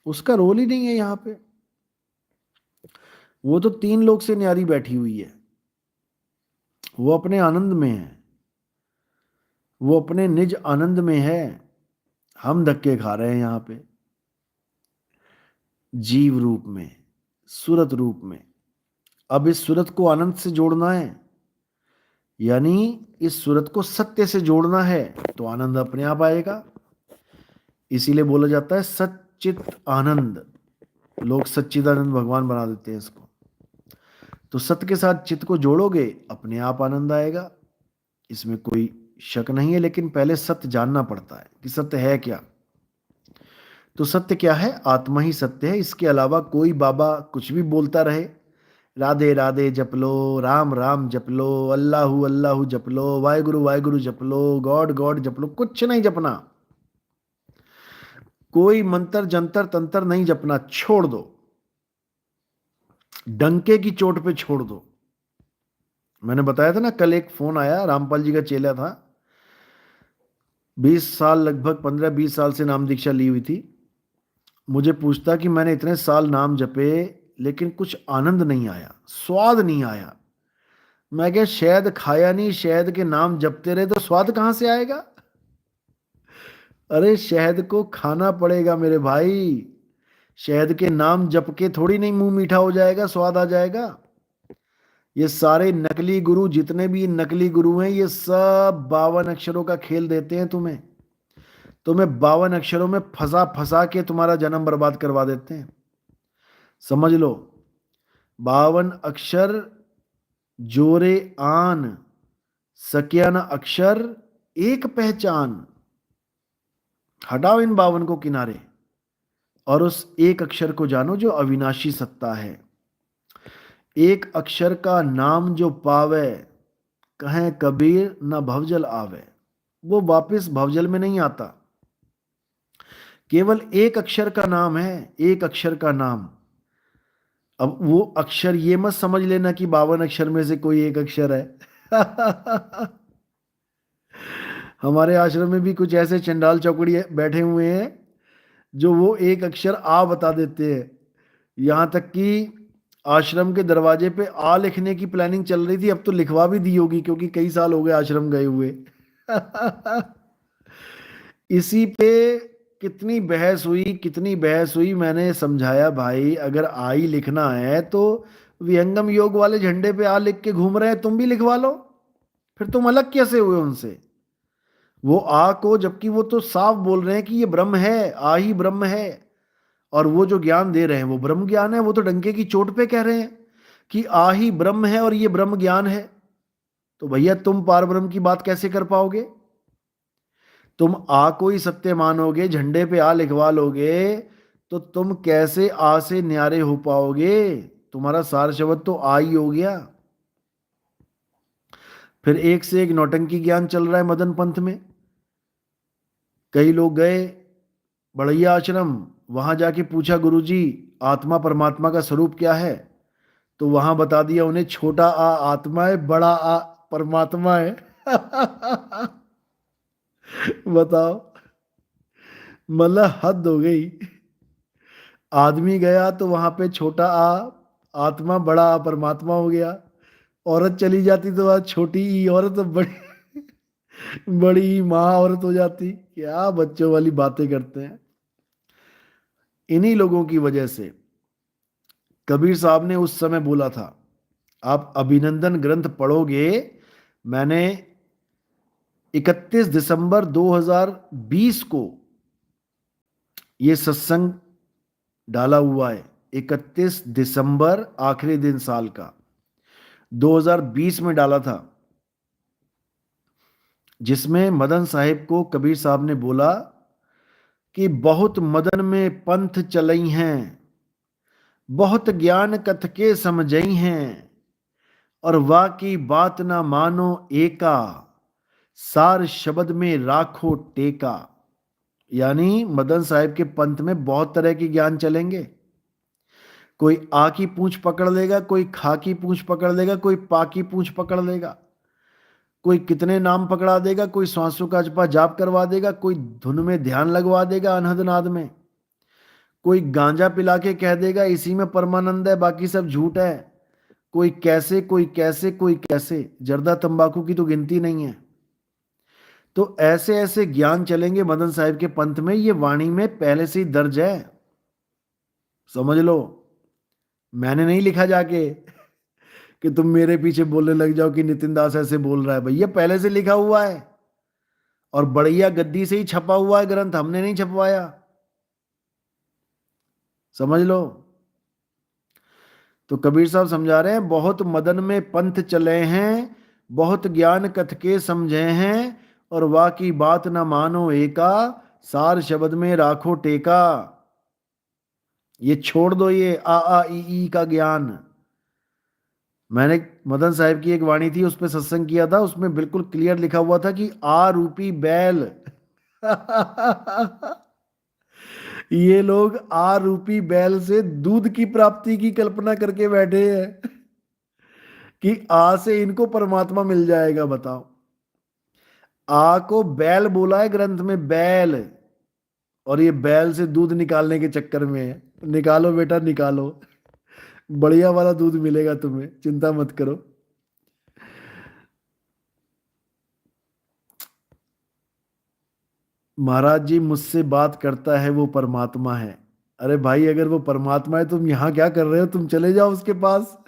S1: उसका रोल ही नहीं है यहाँ पे। वो तो तीन लोग से न्यारी बैठी हुई है, वो अपने आनंद में है, वो अपने निज आनंद में है। हम धक्के खा रहे हैं यहाँ पे जीव रूप में, सूरत रूप में। अब इस सूरत को आनंद से जोड़ना है, यानी इस सूरत को सत्य से जोड़ना है, तो आनंद अपने आप आएगा। इसीलिए बोला जाता है सच्चित आनंद। लोग सच्चिदानंद भगवान बना देते हैं इसको। तो सत्य के साथ चित्त को जोड़ोगे, अपने आप आनंद आएगा, इसमें कोई शक नहीं है। लेकिन पहले सत्य जानना पड़ता है कि सत्य है क्या। तो सत्य क्या है? आत्मा ही सत्य है। इसके अलावा कोई बाबा कुछ भी बोलता रहे, राधे राधे जप लो, राम राम जप लो, अल्लाहु अल्लाहु जप लो, वाहेगुरु वाहेगुरु जप लो, गॉड गॉड जप लो, कुछ नहीं जपना। कोई मंत्र जंतर तंत्र नहीं जपना, छोड़ दो, डंके की चोट पे छोड़ दो। मैंने बताया था ना, कल एक फोन आया, रामपाल जी का चेला था, 20 साल, लगभग 15-20 साल से नाम दीक्षा ली हुई थी। मुझे पूछता कि मैंने इतने साल नाम जपे लेकिन कुछ आनंद नहीं आया, स्वाद नहीं आया। मैं क्या, शहद खाया नहीं, शहद के नाम जपते रहे तो स्वाद कहां से आएगा? अरे शहद को खाना पड़ेगा मेरे भाई। शहद के नाम जप के थोड़ी नहीं मुंह मीठा हो जाएगा, स्वाद आ जाएगा। ये सारे नकली गुरु, जितने भी नकली गुरु हैं, ये सब 52 अक्षरों का खेल देते हैं तुम्हें। तुम्हें 52 अक्षरों में फंसा फंसा के तुम्हारा जन्म बर्बाद करवा देते हैं। समझ लो, 52 अक्षर जोरे आन, सकिया न अक्षर एक पहचान। हटाओ इन 52 को किनारे और उस एक अक्षर को जानो जो अविनाशी सत्ता है। एक अक्षर का नाम जो पावे, कहें कबीर न भवजल आवे। वो वापस भवजल में नहीं आता। केवल एक अक्षर का नाम है, एक अक्षर का नाम। अब वो अक्षर ये मत समझ लेना कि 52 अक्षर में से कोई एक अक्षर है। हमारे आश्रम में भी कुछ ऐसे चंडाल चौकड़ी बैठे हुए हैं जो वो एक अक्षर आ बता देते हैं। यहां तक कि आश्रम के दरवाजे पे आ लिखने की प्लानिंग चल रही थी, अब तो लिखवा भी दी होगी, क्योंकि कई साल हो गए आश्रम गए हुए। इसी पे कितनी बहस हुई, कितनी बहस हुई। मैंने समझाया भाई अगर आई लिखना है तो विहंगम योग वाले झंडे पे आ लिख के घूम रहे हैं, तुम भी लिखवा लो। फिर तुम अलग कैसे हुए उनसे? वो आ को, जबकि वो तो साफ बोल रहे हैं कि ये ब्रह्म है, आ ही ब्रह्म है। और वो जो ज्ञान दे रहे हैं वो ब्रह्म ज्ञान है। वो तो डंके की चोट पे कह रहे हैं कि आ ही ब्रह्म है और ये ब्रह्म ज्ञान है। तो भैया तुम पार ब्रह्म की बात कैसे कर पाओगे? तुम आ को ही सत्य मानोगे, झंडे पे आ लिखवा लोगे, तो तुम कैसे आ से न्यारे हो पाओगे? तुम्हारा सार शब्द तो आ ही हो गया। फिर एक से एक नौटंकी ज्ञान चल रहा है मदन पंथ में। कई लोग गए बड़ैया आश्रम, वहां जाके पूछा गुरुजी आत्मा परमात्मा का स्वरूप क्या है? तो वहां बता दिया उन्हें, छोटा आ आत्मा है, बड़ा आ परमात्मा है। बताओ, मतलब हद हो गई। आदमी गया तो वहां पे छोटा आ आत्मा, बड़ा आ परमात्मा हो गया। औरत चली जाती तो वहां छोटी ई औरत, तो बड़ी बड़ी ई माँ औरत हो जाती। क्या बच्चों वाली बातें करते हैं। इन्हीं लोगों की वजह से कबीर साहब ने उस समय बोला था, आप अभिनंदन ग्रंथ पढ़ोगे, मैंने 31 दिसंबर 2020 को ये सत्संग डाला हुआ है। 31 दिसंबर आखिरी दिन साल का 2020 में डाला था, जिसमें मदन साहिब को कबीर साहब ने बोला कि बहुत मदन में पंथ चलई हैं, बहुत ज्ञान कथ के समझई हैं, और वाकी बात ना मानो एका, सार शब्द में राखो टेका। यानी मदन साहिब के पंथ में बहुत तरह के ज्ञान चलेंगे। कोई आ की पूंछ पकड़ लेगा, कोई खा की पूंछ पकड़ लेगा, कोई पा की पूंछ पकड़ लेगा, कोई कितने नाम पकड़ा देगा, कोई श्वासों का जपा जाप करवा देगा, कोई धुन में ध्यान लगवा देगा अनहद नाद में, कोई गांजा पिला के कह देगा इसी में परमानंद है, बाकी सब झूठ है। कोई कैसे, कोई कैसे, कोई कैसे, जर्दा तंबाकू की तो गिनती नहीं है। तो ऐसे ऐसे ज्ञान चलेंगे मदन साहिब के पंथ में, ये वाणी में पहले से ही दर्ज है, समझ लो। मैंने नहीं लिखा जाके कि तुम मेरे पीछे बोलने लग जाओ कि नितिन दास ऐसे बोल रहा है। भैया पहले से लिखा हुआ है, और बढ़िया गद्दी से ही छपा हुआ है ग्रंथ, हमने नहीं छपवाया, समझ लो। तो कबीर साहब समझा रहे हैं, बहुत मदन में पंथ चले हैं, बहुत ज्ञान कथ के समझे हैं, और वाह की बात न मानो एका, सार शब्द में राखो टेका। ये छोड़ दो ये आ ई का ज्ञान। मैंने मदन साहब की एक वाणी थी, उस पर सत्संग किया था, उसमें बिल्कुल क्लियर लिखा हुआ था कि आ रूपी बैल। ये लोग आ रूपी बैल से दूध की प्राप्ति की कल्पना करके बैठे हैं कि आ से इनको परमात्मा मिल जाएगा। बताओ, आ को बैल बोला है ग्रंथ में, बैल। और ये बैल से दूध निकालने के चक्कर में है। निकालो बेटा निकालो, बढ़िया वाला दूध मिलेगा तुम्हें, चिंता मत करो। महाराज जी मुझसे बात करता है वो परमात्मा है। अरे भाई अगर वो परमात्मा है, तुम यहां क्या कर रहे हो? तुम चले जाओ उसके पास।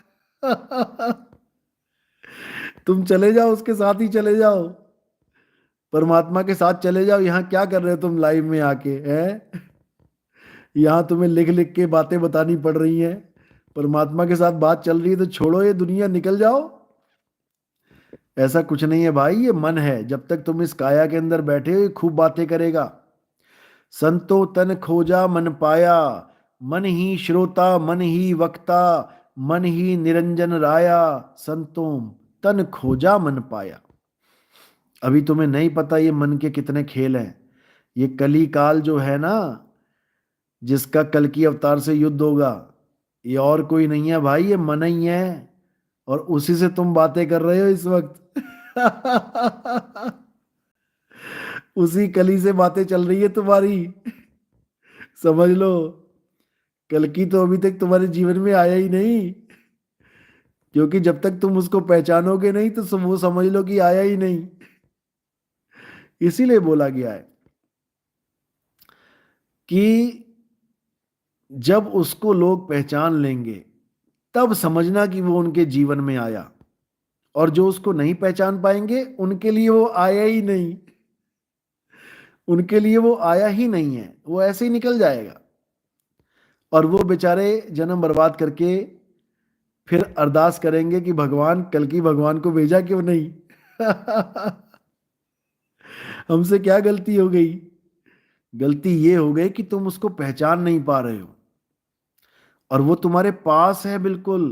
S1: तुम चले जाओ, उसके साथ ही चले जाओ, परमात्मा के साथ चले जाओ। यहाँ क्या कर रहे हो तुम लाइव में आके, हैं? यहाँ तुम्हें लिख लिख के बातें बतानी पड़ रही हैं। परमात्मा के साथ बात चल रही है तो छोड़ो ये दुनिया, निकल जाओ। ऐसा कुछ नहीं है भाई, ये मन है। जब तक तुम इस काया के अंदर बैठे हो ये खूब बातें करेगा। संतो तन खोजा मन पाया, मन ही श्रोता मन ही वक्ता, मन ही निरंजन राया, संतों तन खोजा मन पाया। अभी तुम्हें नहीं पता ये मन के कितने खेल हैं। ये कली काल जो है ना, जिसका कल की अवतार से युद्ध होगा, ये और कोई नहीं है भाई, ये मन ही है। और उसी से तुम बातें कर रहे हो इस वक्त। उसी कली से बातें चल रही है तुम्हारी, समझ लो। कल की तो अभी तक तुम्हारे जीवन में आया ही नहीं, क्योंकि जब तक तुम उसको पहचानोगे नहीं तो वो समझ लो कि आया ही नहीं। इसीलिए बोला गया है कि जब उसको लोग पहचान लेंगे तब समझना कि वो उनके जीवन में आया, और जो उसको नहीं पहचान पाएंगे उनके लिए वो आया ही नहीं, उनके लिए वो आया ही नहीं है, वो ऐसे ही निकल जाएगा। और वो बेचारे जन्म बर्बाद करके फिर अरदास करेंगे कि भगवान कल की भगवान को भेजा क्यों नहीं। हमसे क्या गलती हो गई? गलती ये हो गई कि तुम उसको पहचान नहीं पा रहे हो, और वो तुम्हारे पास है बिल्कुल।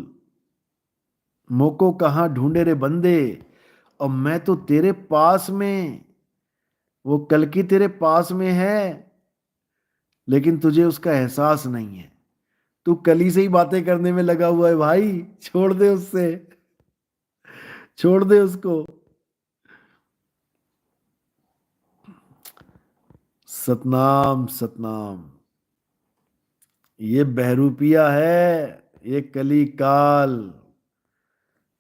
S1: मोको कहाँ ढूंढे रे बंदे, और मैं तो तेरे पास में, वो कल की तेरे पास में है, लेकिन तुझे उसका एहसास नहीं है। तू कली से ही बातें करने में लगा हुआ है भाई, छोड़ दे उससे, छोड़ दे उसको। सतनाम सतनाम। ये बहरूपिया है, ये कली काल,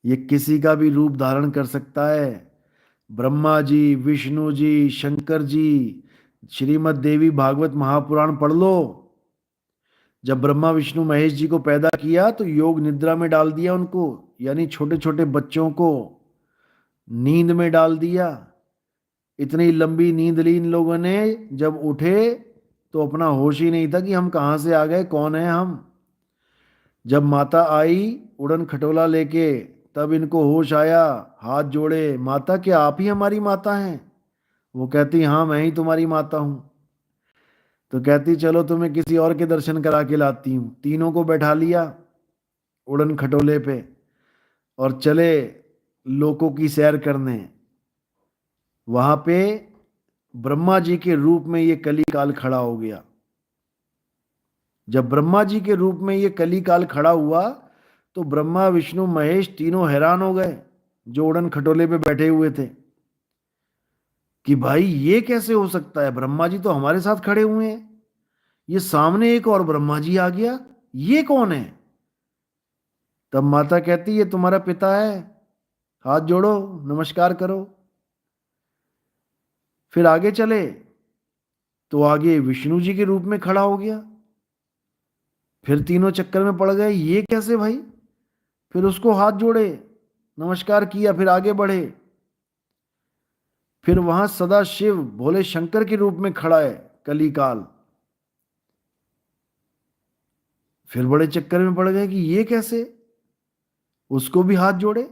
S1: ये किसी का भी रूप धारण कर सकता है। ब्रह्मा जी, विष्णु जी, शंकर जी, श्रीमद् देवी भागवत महापुराण पढ़ लो। जब ब्रह्मा विष्णु महेश जी को पैदा किया तो योग निद्रा में डाल दिया उनको, यानी छोटे छोटे बच्चों को नींद में डाल दिया। इतनी लंबी नींद ली इन लोगों ने, जब उठे तो अपना होश ही नहीं था कि हम कहाँ से आ गए, कौन है हम। जब माता आई उड़न खटोला लेके, तब इनको होश आया। हाथ जोड़े, माता क्या आप ही हमारी माता हैं? वो कहती हाँ मैं ही तुम्हारी माता हूँ। तो कहती चलो तुम्हें किसी और के दर्शन करा के लाती हूँ। तीनों को बैठा लिया उड़न खटोले पे और चले लोकों की सैर करने। वहां पे ब्रह्मा जी के रूप में ये कली काल खड़ा हो गया। जब ब्रह्मा जी के रूप में ये कली काल खड़ा हुआ तो ब्रह्मा विष्णु महेश तीनों हैरान हो गए, जो उड़न खटोले पे बैठे हुए थे, कि भाई ये कैसे हो सकता है? ब्रह्मा जी तो हमारे साथ खड़े हुए हैं, ये सामने एक और ब्रह्मा जी आ गया, ये कौन है? तब माता कहती ये तुम्हारा पिता है, हाथ जोड़ो, नमस्कार करो। फिर आगे चले तो आगे विष्णु जी के रूप में खड़ा हो गया। फिर तीनों चक्कर में पड़ गए, ये कैसे भाई? फिर उसको हाथ जोड़े, नमस्कार किया, फिर आगे बढ़े। फिर वहां सदा शिव भोले शंकर के रूप में खड़ा है कली काल। फिर बड़े चक्कर में पड़ गए कि ये कैसे, उसको भी हाथ जोड़े।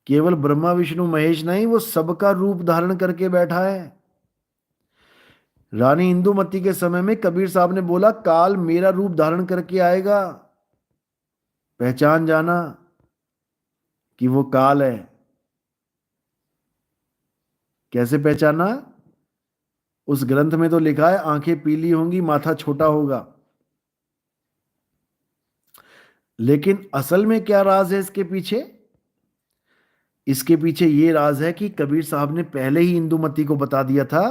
S1: केवल ब्रह्मा विष्णु महेश नहीं, वो सबका रूप धारण करके बैठा है। रानी इंदुमती के समय में कबीर साहब ने बोला काल मेरा रूप धारण करके आएगा, पहचान जाना कि वो काल है। कैसे पहचाना? उस ग्रंथ में तो लिखा है आंखें पीली होंगी, माथा छोटा होगा। लेकिन असल में क्या राज है इसके पीछे? इसके पीछे ये राज है कि कबीर साहब ने पहले ही इंदुमती को बता दिया था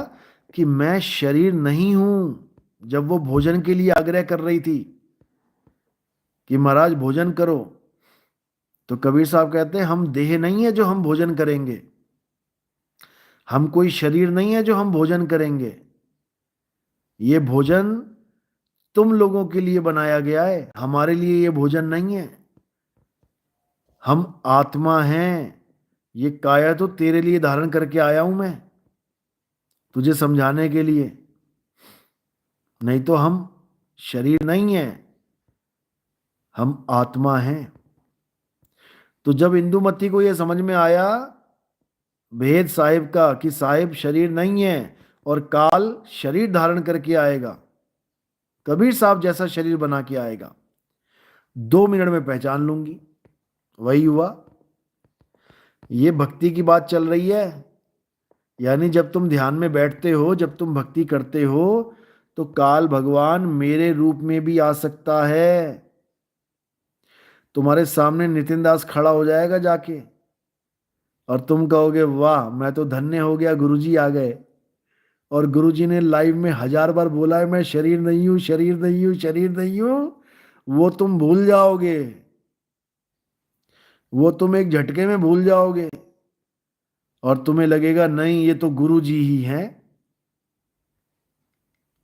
S1: कि मैं शरीर नहीं हूं। जब वो भोजन के लिए आग्रह कर रही थी कि महाराज भोजन करो, तो कबीर साहब कहते हैं हम देह नहीं है जो हम भोजन करेंगे, हम कोई शरीर नहीं है जो हम भोजन करेंगे। ये भोजन तुम लोगों के लिए बनाया गया है, हमारे लिए ये भोजन नहीं है। हम आत्मा हैं, ये काया तो तेरे लिए धारण करके आया हूं मैं, तुझे समझाने के लिए। नहीं तो हम शरीर नहीं है, हम आत्मा हैं। तो जब इंदुमती को यह समझ में आया भेद साहिब का कि साहिब शरीर नहीं है और काल शरीर धारण करके आएगा, कबीर साहब जैसा शरीर बना के आएगा, 2 मिनट में पहचान लूंगी। वही हुआ। ये भक्ति की बात चल रही है। यानी जब तुम ध्यान में बैठते हो, जब तुम भक्ति करते हो, तो काल भगवान मेरे रूप में भी आ सकता है। तुम्हारे सामने नितिन दास खड़ा हो जाएगा जाके, और तुम कहोगे वाह मैं तो धन्य हो गया, गुरुजी आ गए। और गुरुजी ने लाइव में 1000 बार बोला है मैं शरीर नहीं हूं, शरीर नहीं हूं, शरीर नहीं हूं। वो तुम भूल जाओगे, वो तुम एक झटके में भूल जाओगे, और तुम्हें लगेगा नहीं ये तो गुरुजी ही हैं।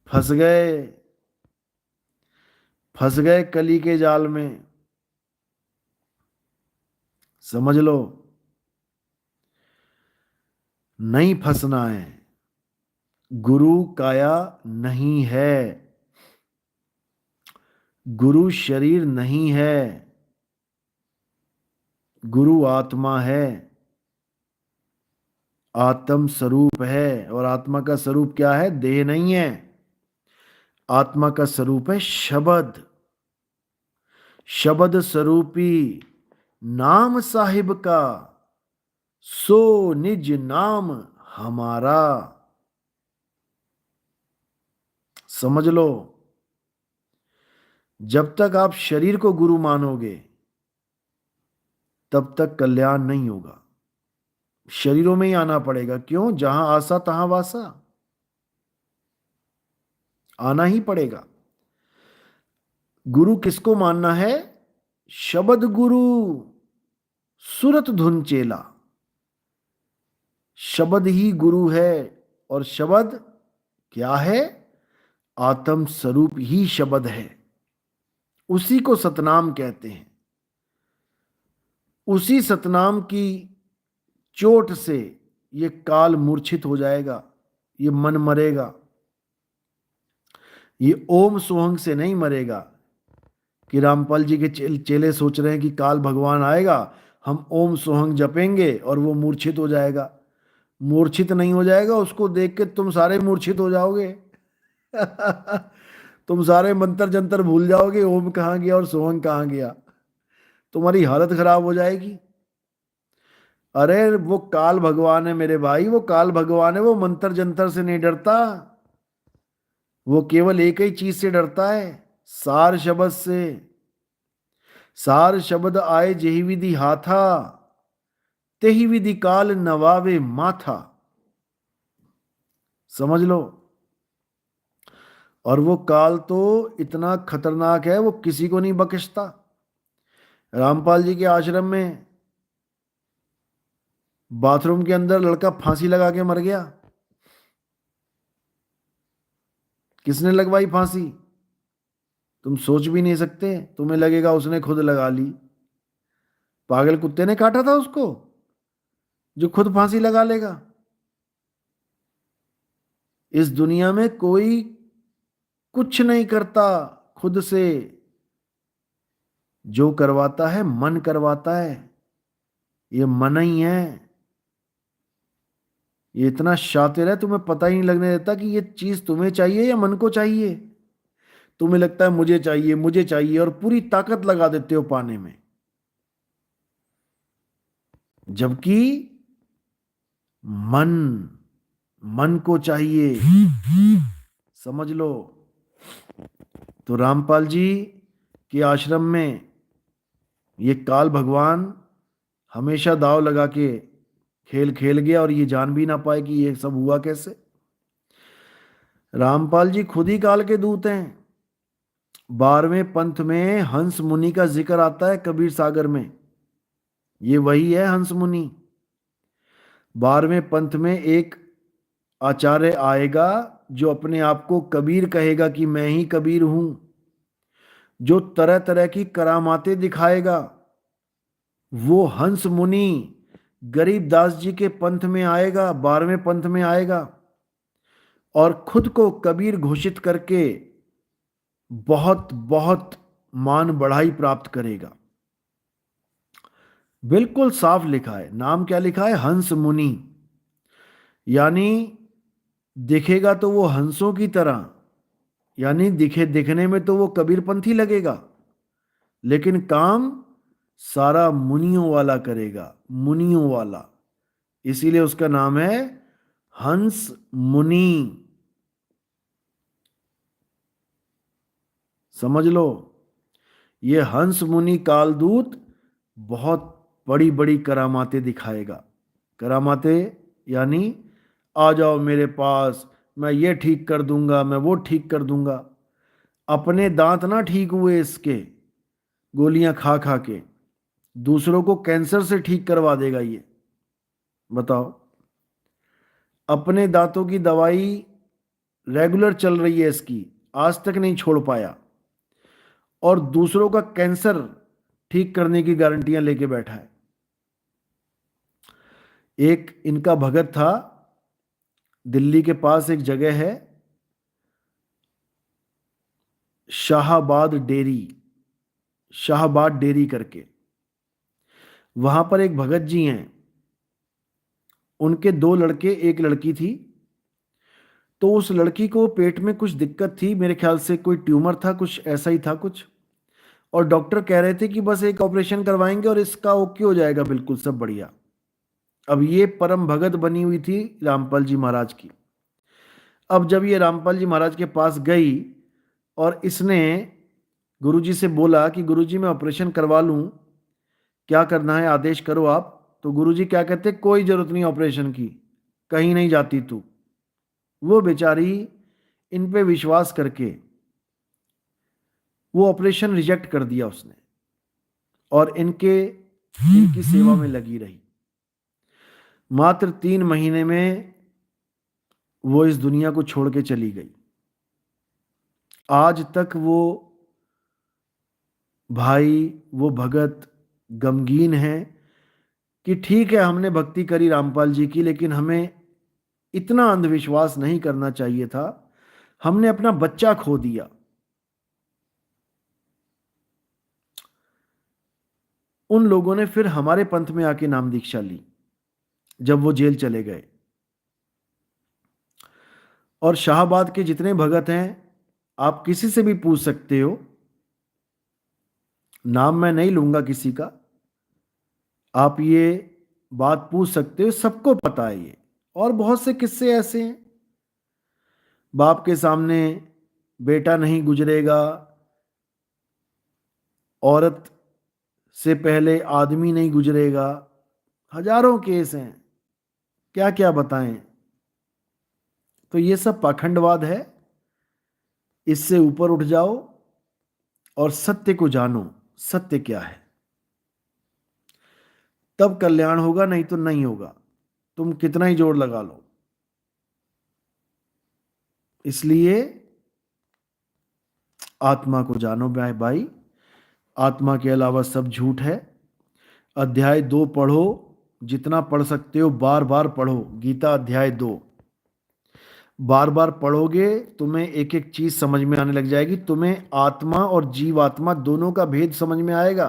S1: फंस गए, फंस गए कली के जाल में। समझ लो, नहीं फंसना है। गुरु काया नहीं है, गुरु शरीर नहीं है, गुरु आत्मा है, आत्म स्वरूप है। और आत्मा का स्वरूप क्या है? देह नहीं है। आत्मा का स्वरूप है शब्द। शब्द स्वरूपी नाम साहिब का, सो निज नाम हमारा। समझ लो, जब तक आप शरीर को गुरु मानोगे तब तक कल्याण नहीं होगा। शरीरों में ही आना पड़ेगा। क्यों? जहां आसा तहां वासा, आना ही पड़ेगा। गुरु किसको मानना है? शब्द गुरु, सुरत धुन चेला। शब्द ही गुरु है। और शब्द क्या है? आत्म स्वरूप ही शब्द है। उसी को सतनाम कहते हैं। उसी सतनाम की चोट से ये काल मूर्छित हो जाएगा, ये मन मरेगा। ये ओम सोहंग से नहीं मरेगा कि रामपाल जी के चेले सोच रहे हैं कि काल भगवान आएगा, हम ओम सोहंग जपेंगे और वो मूर्छित हो जाएगा। मूर्छित नहीं हो जाएगा, उसको देख के तुम सारे मूर्छित हो जाओगे। तुम सारे मंत्र जंतर भूल जाओगे, ओम कहाँ गया और सोहंग कहाँ गया। तुम्हारी हालत खराब हो जाएगी। अरे वो काल भगवान है मेरे भाई, वो काल भगवान है। वो मंत्र जंतर से नहीं डरता, वो केवल एक ही चीज से डरता है, सार शब्द से। सार शब्द आए जेहि विधि हाथा, तेहि विधि काल नवावे माथा। समझ लो। और वो काल तो इतना खतरनाक है, वो किसी को नहीं बख्शता। रामपाल जी के आश्रम में बाथरूम के अंदर लड़का फांसी लगा के मर गया। किसने लगवाई फांसी? तुम सोच भी नहीं सकते। तुम्हें लगेगा उसने खुद लगा ली। पागल कुत्ते ने काटा था उसको, जो खुद फांसी लगा लेगा। इस दुनिया में कोई कुछ नहीं करता खुद से। जो करवाता है मन करवाता है। ये मन ही है। ये इतना शातिर है, तुम्हें पता ही नहीं लगने देता कि ये चीज तुम्हें चाहिए या मन को चाहिए। तुम्हें लगता है मुझे चाहिए, मुझे चाहिए, और पूरी ताकत लगा देते हो पाने में। जबकि मन, मन को चाहिए। समझ लो। तो रामपाल जी के आश्रम में ये काल भगवान हमेशा दाव लगा के खेल खेल गया, और ये जान भी ना पाए कि ये सब हुआ कैसे। रामपाल जी खुद ही काल के दूत हैं। 12वें पंथ में हंस मुनि का जिक्र आता है कबीर सागर में। ये वही है हंस मुनि। 12वें पंथ में एक आचार्य आएगा जो अपने आप को कबीर कहेगा कि मैं ही कबीर हूं, जो तरह तरह की करामातें दिखाएगा। वो हंस मुनि गरीबदास जी के पंथ में आएगा, 12वें पंथ में आएगा, और खुद को कबीर घोषित करके बहुत बहुत मान बढ़ाई प्राप्त करेगा। बिल्कुल साफ लिखा है। नाम क्या लिखा है? हंस मुनि। यानी दिखेगा तो वो हंसों की तरह, यानी दिखने में तो वो कबीरपंथी लगेगा, लेकिन काम सारा मुनियों वाला करेगा, मुनियों वाला। इसीलिए उसका नाम है हंस मुनि। समझ लो। ये हंस मुनि कालदूत बहुत बड़ी बड़ी करामातें दिखाएगा। करामातें यानी आ जाओ मेरे पास, मैं ये ठीक कर दूंगा, मैं वो ठीक कर दूंगा। अपने दांत ना ठीक हुए इसके, गोलियां खा खा के, दूसरों को कैंसर से ठीक करवा देगा ये। बताओ। अपने दांतों की दवाई रेगुलर चल रही है इसकी, आज तक नहीं छोड़ पाया, और दूसरों का कैंसर ठीक करने की गारंटियां लेके बैठा है। एक इनका भगत था, दिल्ली के पास एक जगह है शाहबाद डेरी, शाहबाद डेरी करके, वहां पर एक भगत जी हैं, उनके दो लड़के एक लड़की थी। तो उस लड़की को पेट में कुछ दिक्कत थी, मेरे ख्याल से कोई ट्यूमर था, कुछ ऐसा ही था कुछ, और डॉक्टर कह रहे थे कि बस एक ऑपरेशन करवाएंगे और इसका ओके हो जाएगा, बिल्कुल सब बढ़िया। अब ये परम भगत बनी हुई थी रामपाल जी महाराज की। अब जब ये रामपाल जी महाराज के पास गई और इसने गुरुजी से बोला कि गुरुजी मैं ऑपरेशन करवा लूं, क्या करना है आदेश करो आप। तो गुरुजी क्या कहते, कोई जरूरत नहीं ऑपरेशन की, कहीं नहीं जाती तू। वो बेचारी इन पे विश्वास करके वो ऑपरेशन रिजेक्ट कर दिया उसने, और इनकी सेवा में लगी रही। मात्र 3 महीने में वो इस दुनिया को छोड़ के चली गई। आज तक वो भाई, वो भगत गमगीन है कि ठीक है हमने भक्ति करी रामपाल जी की, लेकिन हमें इतना अंधविश्वास नहीं करना चाहिए था, हमने अपना बच्चा खो दिया। उन लोगों ने फिर हमारे पंथ में आके नाम दीक्षा ली जब वो जेल चले गए। और शाहबाद के जितने भगत हैं, आप किसी से भी पूछ सकते हो, नाम मैं नहीं लूंगा किसी का, आप ये बात पूछ सकते हो, सबको पता है ये। और बहुत से किस्से ऐसे हैं, बाप के सामने बेटा नहीं गुजरेगा, औरत से पहले आदमी नहीं गुजरेगा, हजारों केस हैं, क्या क्या बताएं। तो ये सब पाखंडवाद है, इससे ऊपर उठ जाओ और सत्य को जानो, सत्य क्या है, तब कल्याण होगा, नहीं तो नहीं होगा, तुम कितना ही जोर लगा लो। इसलिए आत्मा को जानो भाई, आत्मा के अलावा सब झूठ है। अध्याय 2 पढ़ो, जितना पढ़ सकते हो बार बार पढ़ो, गीता अध्याय 2 बार बार पढ़ोगे, तुम्हें एक एक चीज समझ में आने लग जाएगी, तुम्हें आत्मा और जीवात्मा दोनों का भेद समझ में आएगा।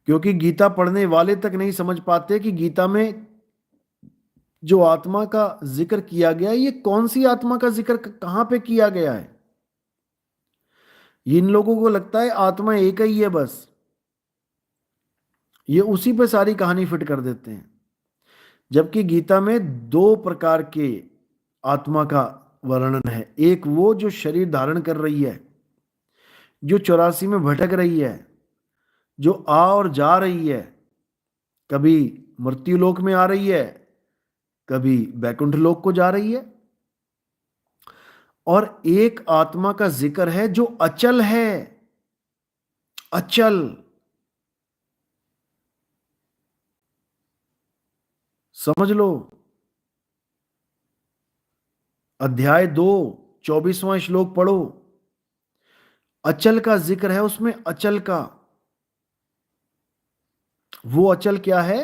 S1: क्योंकि गीता पढ़ने वाले तक नहीं समझ पाते कि गीता में जो आत्मा का जिक्र किया गया है, ये कौन सी आत्मा का जिक्र कहां पे किया गया है। इन लोगों को लगता है आत्मा एक ही है बस, ये उसी पे सारी कहानी फिट कर देते हैं। जबकि गीता में 2 प्रकार के आत्मा का वर्णन है। एक वो जो शरीर धारण कर रही है, जो 84 में भटक रही है, जो आ और जा रही है, कभी मृत्यु लोक में आ रही है, कभी बैकुंठ लोक को जा रही है। और एक आत्मा का जिक्र है जो अचल है, अचल। समझ लो, अध्याय 2 24वां श्लोक पढ़ो, अचल का जिक्र है उसमें, अचल का। वो अचल क्या है,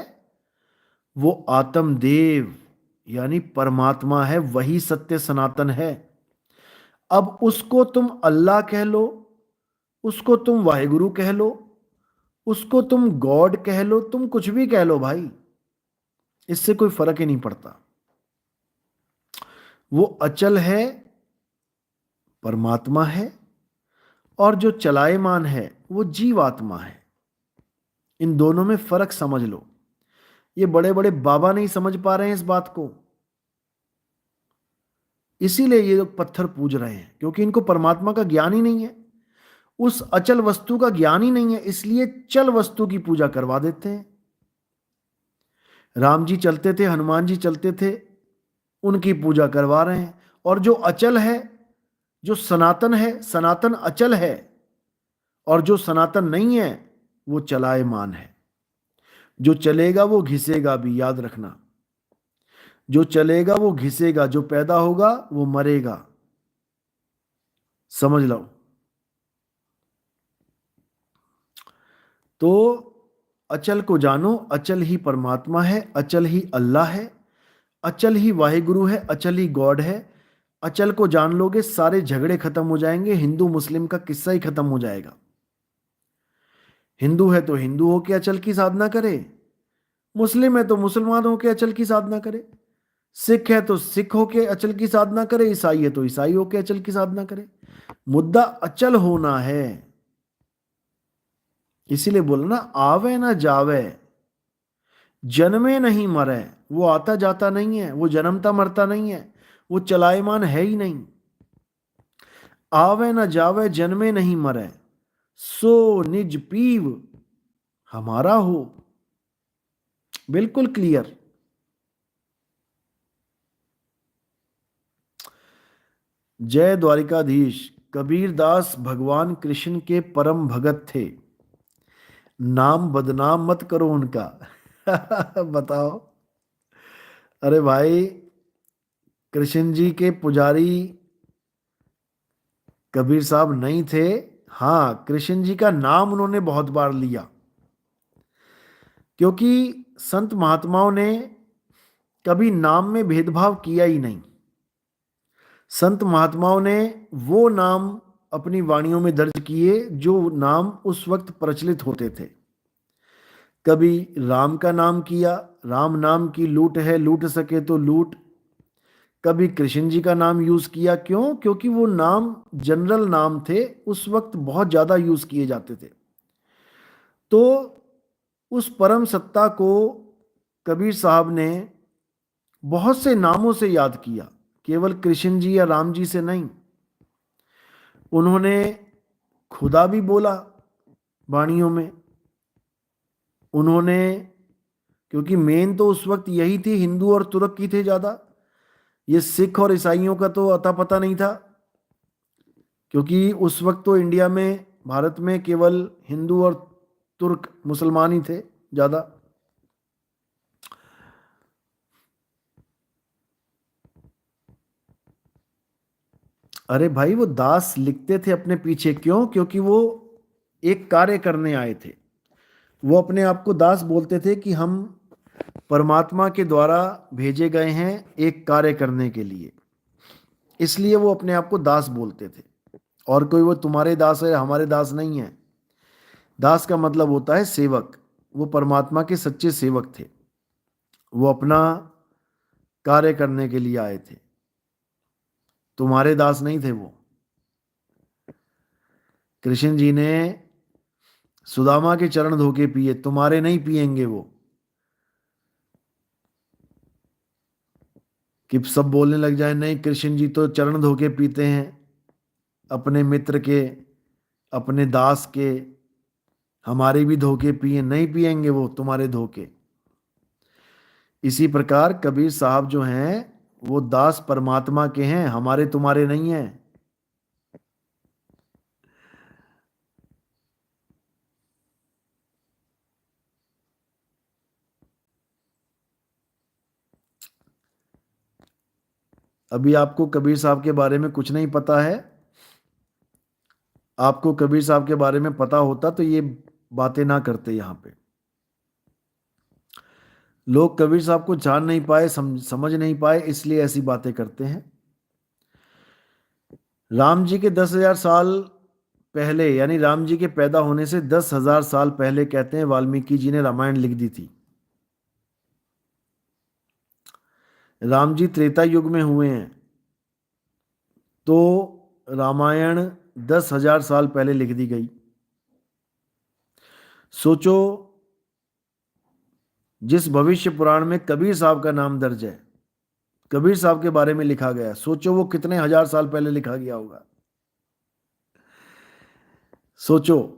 S1: वो आत्मदेव यानी परमात्मा है, वही सत्य सनातन है। अब उसको तुम अल्लाह कह लो, उसको तुम वाहेगुरु कह लो, उसको तुम गॉड कह लो, तुम कुछ भी कह लो भाई, इससे कोई फर्क ही नहीं पड़ता। वो अचल है, परमात्मा है, और जो चलायमान है वो जीवात्मा है। इन दोनों में फर्क समझ लो। ये बड़े बड़े बाबा नहीं समझ पा रहे हैं इस बात को, इसीलिए ये लोग पत्थर पूज रहे हैं, क्योंकि इनको परमात्मा का ज्ञान ही नहीं है, उस अचल वस्तु का ज्ञान ही नहीं है, इसलिए चल वस्तु की पूजा करवा देते हैं। राम जी चलते थे, हनुमान जी चलते थे, उनकी पूजा करवा रहे हैं। और जो अचल है, जो सनातन है, सनातन अचल है, और जो सनातन नहीं है वो चलायमान है। जो चलेगा वो घिसेगा भी, याद रखना। जो चलेगा वो घिसेगा, जो पैदा होगा वो मरेगा। समझ लो। तो अचल को जानो, अचल ही परमात्मा है, अचल ही अल्लाह है, अचल ही वाहिगुरु है, अचल ही गॉड है। अचल को जान लोगे, सारे झगड़े खत्म हो जाएंगे, हिंदू मुस्लिम का किस्सा ही खत्म हो जाएगा। हिंदू है तो हिंदू होके अचल की साधना करे, मुस्लिम है तो मुसलमान होके अचल की साधना करे, सिख है तो सिख होके अचल की साधना करे, ईसाई है तो ईसाई होके अचल की साधना करे। मुद्दा अचल होना है। इसीलिए बोला ना, आवे ना जावे, जन्मे नहीं मरे। वो आता जाता नहीं है, वो जन्मता मरता नहीं है, वो चलायमान है ही नहीं। आवे न जावे, जन्मे नहीं मरे, सो निज पीव हमारा हो। बिल्कुल क्लियर। जय द्वारिकाधीश। कबीर दास भगवान कृष्ण के परम भगत थे, नाम बदनाम मत करो उनका। बताओ। अरे भाई, कृष्ण जी के पुजारी कबीर साहब नहीं थे। हाँ, कृष्ण जी का नाम उन्होंने बहुत बार लिया, क्योंकि संत महात्माओं ने कभी नाम में भेदभाव किया ही नहीं। संत महात्माओं ने वो नाम अपनी वाणियों में दर्ज किए जो नाम उस वक्त प्रचलित होते थे। कभी राम का नाम किया, राम नाम की लूट है, लूट सके तो लूट। कभी कृष्ण जी का नाम यूज किया, क्यों? क्योंकि वो नाम जनरल नाम थे, उस वक्त बहुत ज्यादा यूज किए जाते थे। तो उस परम सत्ता को कबीर साहब ने बहुत से नामों से याद किया, केवल कृष्ण जी या राम जी से नहीं। उन्होंने खुदा भी बोला वाणियों में। उन्होंने, क्योंकि मेन तो उस वक्त यही थी, हिंदू और तुर्क की थे ज्यादा, ये सिख और ईसाइयों का तो अता पता नहीं था, क्योंकि उस वक्त तो इंडिया में, भारत में केवल हिंदू और तुर्क मुसलमान ही थे ज्यादा। अरे भाई, वो दास लिखते थे अपने पीछे, क्यों? क्योंकि वो एक कार्य करने आए थे। वो अपने आप को दास बोलते थे कि हम परमात्मा के द्वारा भेजे गए हैं एक कार्य करने के लिए, इसलिए वो अपने आप को दास बोलते थे। और कोई वो तुम्हारे दास है, हमारे दास नहीं है। दास का मतलब होता है सेवक। वो परमात्मा के सच्चे सेवक थे, वो अपना कार्य करने के लिए आए थे, तुम्हारे दास नहीं थे वो। कृष्ण जी ने सुदामा के चरण धोके पिए, तुम्हारे नहीं पिएंगे वो। कि सब बोलने लग जाए, नहीं कृष्ण जी तो चरण धोके पीते हैं अपने मित्र के, अपने दास के, हमारे भी धोके पिए, नहीं पिएंगे वो तुम्हारे धोके। इसी प्रकार कबीर साहब जो हैं, वो दास परमात्मा के हैं, हमारे तुम्हारे नहीं हैं। अभी आपको कबीर साहब के बारे में कुछ नहीं पता है। आपको कबीर साहब के बारे में पता होता तो ये बातें ना करते यहां पे। लोग कबीर साहब को जान नहीं पाए, समझ नहीं पाए, इसलिए ऐसी बातें करते हैं। राम जी के 10,000 साल पहले, यानी राम जी के पैदा होने से 10,000 साल पहले, कहते हैं वाल्मीकि जी ने रामायण लिख दी थी। राम जी त्रेता युग में हुए हैं, तो रामायण 10,000 साल पहले लिख दी गई। सोचो, जिस भविष्य पुराण में कबीर साहब का नाम दर्ज है, कबीर साहब के बारे में लिखा गया, सोचो वो कितने हजार साल पहले लिखा गया होगा। सोचो,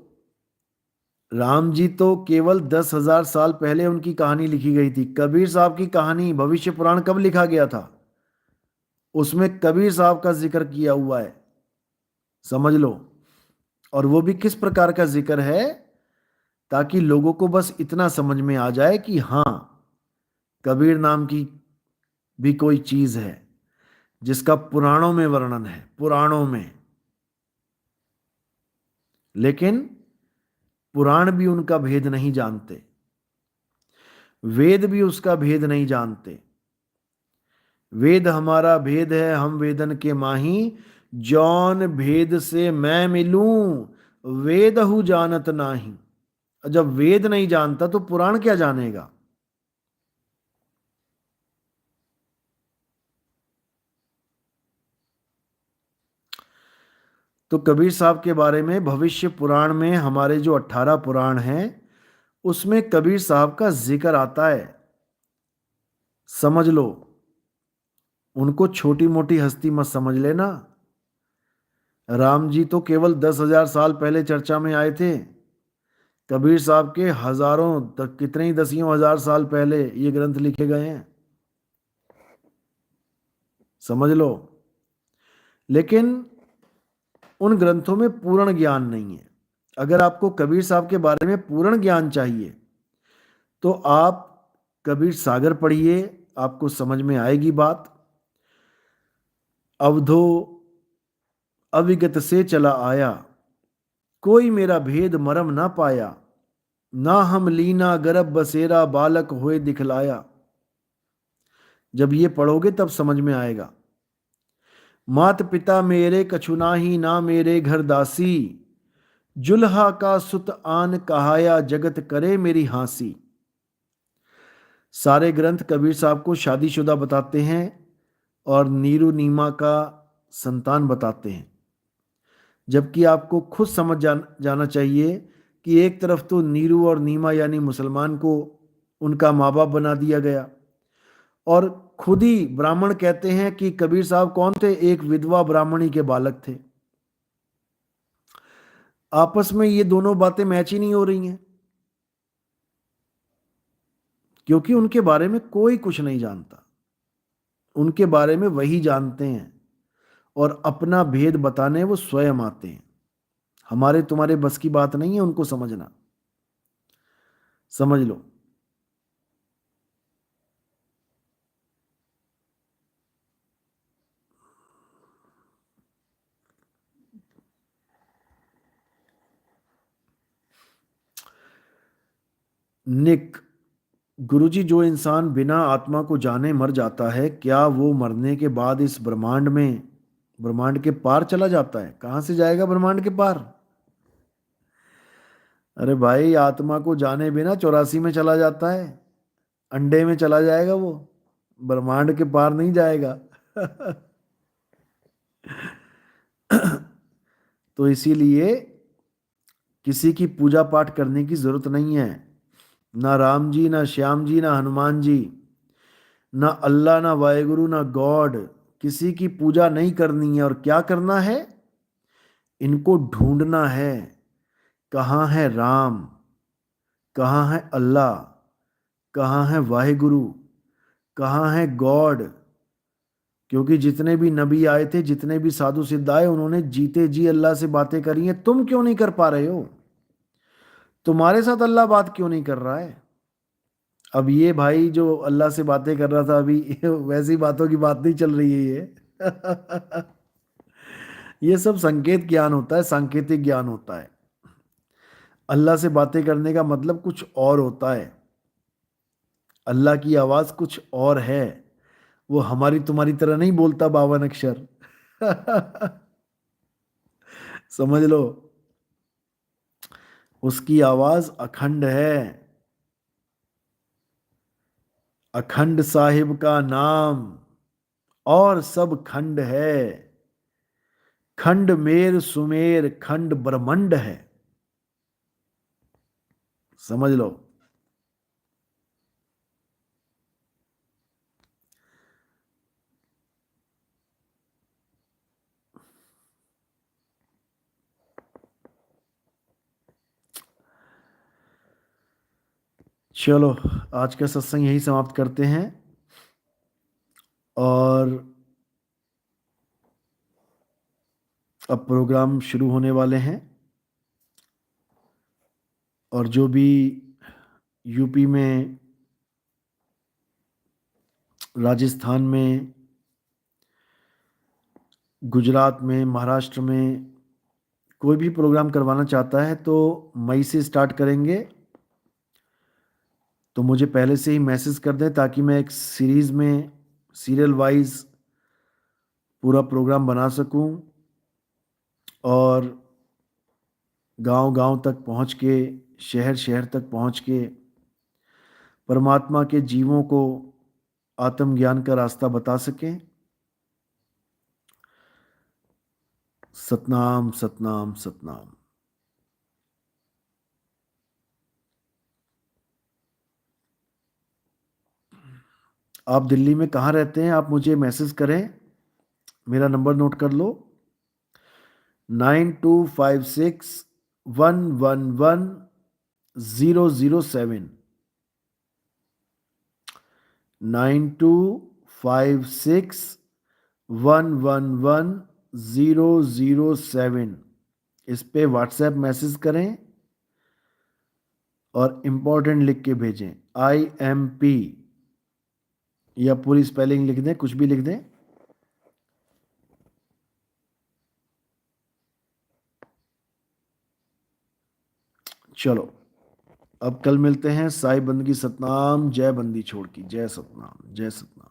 S1: राम जी तो केवल 10,000 साल पहले उनकी कहानी लिखी गई थी। कबीर साहब की कहानी, भविष्य पुराण कब लिखा गया था? उसमें कबीर साहब का जिक्र किया हुआ है, समझ लो। और वो भी किस प्रकार का जिक्र है, ताकि लोगों को बस इतना समझ में आ जाए कि हाँ, कबीर नाम की भी कोई चीज है जिसका पुराणों में वर्णन है, पुराणों में, लेकिन पुराण भी उनका भेद नहीं जानते, वेद भी उसका भेद नहीं जानते। वेद हमारा भेद है, हम वेदन के माही, जौन भेद से मैं मिलूं वेद हु जानत नाही। जब वेद नहीं जानता तो पुराण क्या जानेगा। तो कबीर साहब के बारे में भविष्य पुराण में, हमारे जो 18 पुराण हैं उसमें कबीर साहब का जिक्र आता है। समझ लो, उनको छोटी मोटी हस्ती मत समझ लेना। राम जी तो केवल 10,000 साल पहले चर्चा में आए थे, कबीर साहब के हजारों तक, कितने ही दसियों हजार साल पहले ये ग्रंथ लिखे गए हैं, समझ लो। लेकिन उन ग्रंथों में पूर्ण ज्ञान नहीं है। अगर आपको कबीर साहब के बारे में पूर्ण ज्ञान चाहिए तो आप कबीर सागर पढ़िए, आपको समझ में आएगी बात। अवधो अविगत से चला आया, कोई मेरा भेद मरम ना पाया, ना हम लीना गर्भ बसेरा बालक होए दिखलाया। जब ये पढ़ोगे तब समझ में आएगा। मात पिता मेरे कछु नाही, ना मेरे घर दासी, जुल्हा का सुत आन कहाया, जगत करे मेरी हांसी। सारे ग्रंथ कबीर साहब को शादीशुदा बताते हैं और नीरू नीमा का संतान बताते हैं। जबकि आपको खुद समझ जाना चाहिए कि एक तरफ तो नीरू और नीमा यानी मुसलमान को उनका माँ बाप बना दिया गया, और खुद ही ब्राह्मण कहते हैं कि कबीर साहब कौन थे, एक विधवा ब्राह्मणी के बालक थे। आपस में ये दोनों बातें मैच ही नहीं हो रही हैं, क्योंकि उनके बारे में कोई कुछ नहीं जानता। उनके बारे में वही जानते हैं, और अपना भेद बताने वो स्वयं आते हैं। हमारे तुम्हारे बस की बात नहीं है उनको समझना, समझ लो। निक गुरुजी, जो इंसान बिना आत्मा को जाने मर जाता है, क्या वो मरने के बाद इस ब्रह्मांड में, ब्रह्मांड के पार चला जाता है? कहां से जाएगा ब्रह्मांड के पार? अरे भाई, आत्मा को जाने बिना 84 में चला जाता है, अंडे में चला जाएगा वो, ब्रह्मांड के पार नहीं जाएगा। तो इसीलिए किसी की पूजा पाठ करने की जरूरत नहीं है। ना राम जी, ना श्याम जी, ना हनुमान जी, ना अल्लाह, ना वाहेगुरु, ना गॉड, किसी की पूजा नहीं करनी है। और क्या करना है? इनको ढूंढना है। कहाँ है राम, कहाँ है अल्लाह, कहाँ है वाहेगुरु, कहाँ है गॉड। क्योंकि जितने भी नबी आए थे, जितने भी साधु सिद्ध आए, उन्होंने जीते जी अल्लाह से बातें करी हैं। तुम क्यों नहीं कर पा रहे हो? तुम्हारे साथ अल्लाह बात क्यों नहीं कर रहा है? अब ये भाई जो अल्लाह से बातें कर रहा था अभी, वैसी बातों की बात नहीं चल रही है ये। ये सब संकेत ज्ञान होता है, सांकेतिक ज्ञान होता है। अल्लाह से बातें करने का मतलब कुछ और होता है। अल्लाह की आवाज कुछ और है। वो हमारी तुम्हारी तरह नहीं बोलता 52 अक्षर। समझ लो, उसकी आवाज अखंड है। अखंड साहिब का नाम और सब खंड है। खंड मेर सुमेर खंड ब्रह्मंड है। समझ लो। चलो, आज का सत्संग यही समाप्त करते हैं। और अब प्रोग्राम शुरू होने वाले हैं। और जो भी यूपी में राजस्थान में, गुजरात में, महाराष्ट्र में कोई भी प्रोग्राम करवाना चाहता है तो मई से स्टार्ट करेंगे। तो मुझे पहले से ही मैसेज कर दें ताकि मैं एक सीरीज़ में सीरियल वाइज पूरा प्रोग्राम बना सकूं और गांव-गांव तक पहुंच के, शहर-शहर तक पहुंच के परमात्मा के जीवों को आत्मज्ञान का रास्ता बता सकें। सतनाम, सतनाम, सतनाम। आप दिल्ली में कहाँ रहते हैं? आप मुझे मैसेज करें। मेरा नंबर नोट कर लो, 9256111007। 9256111007 इस पे व्हाट्सएप मैसेज करें और इम्पोर्टेंट लिख के भेजें, IMP, या पूरी स्पेलिंग लिख दें, कुछ भी लिख दें। चलो, अब कल मिलते हैं। साई बंदगी सतनाम, जय बंदी छोड़ की, जय सतनाम, जय सतनाम।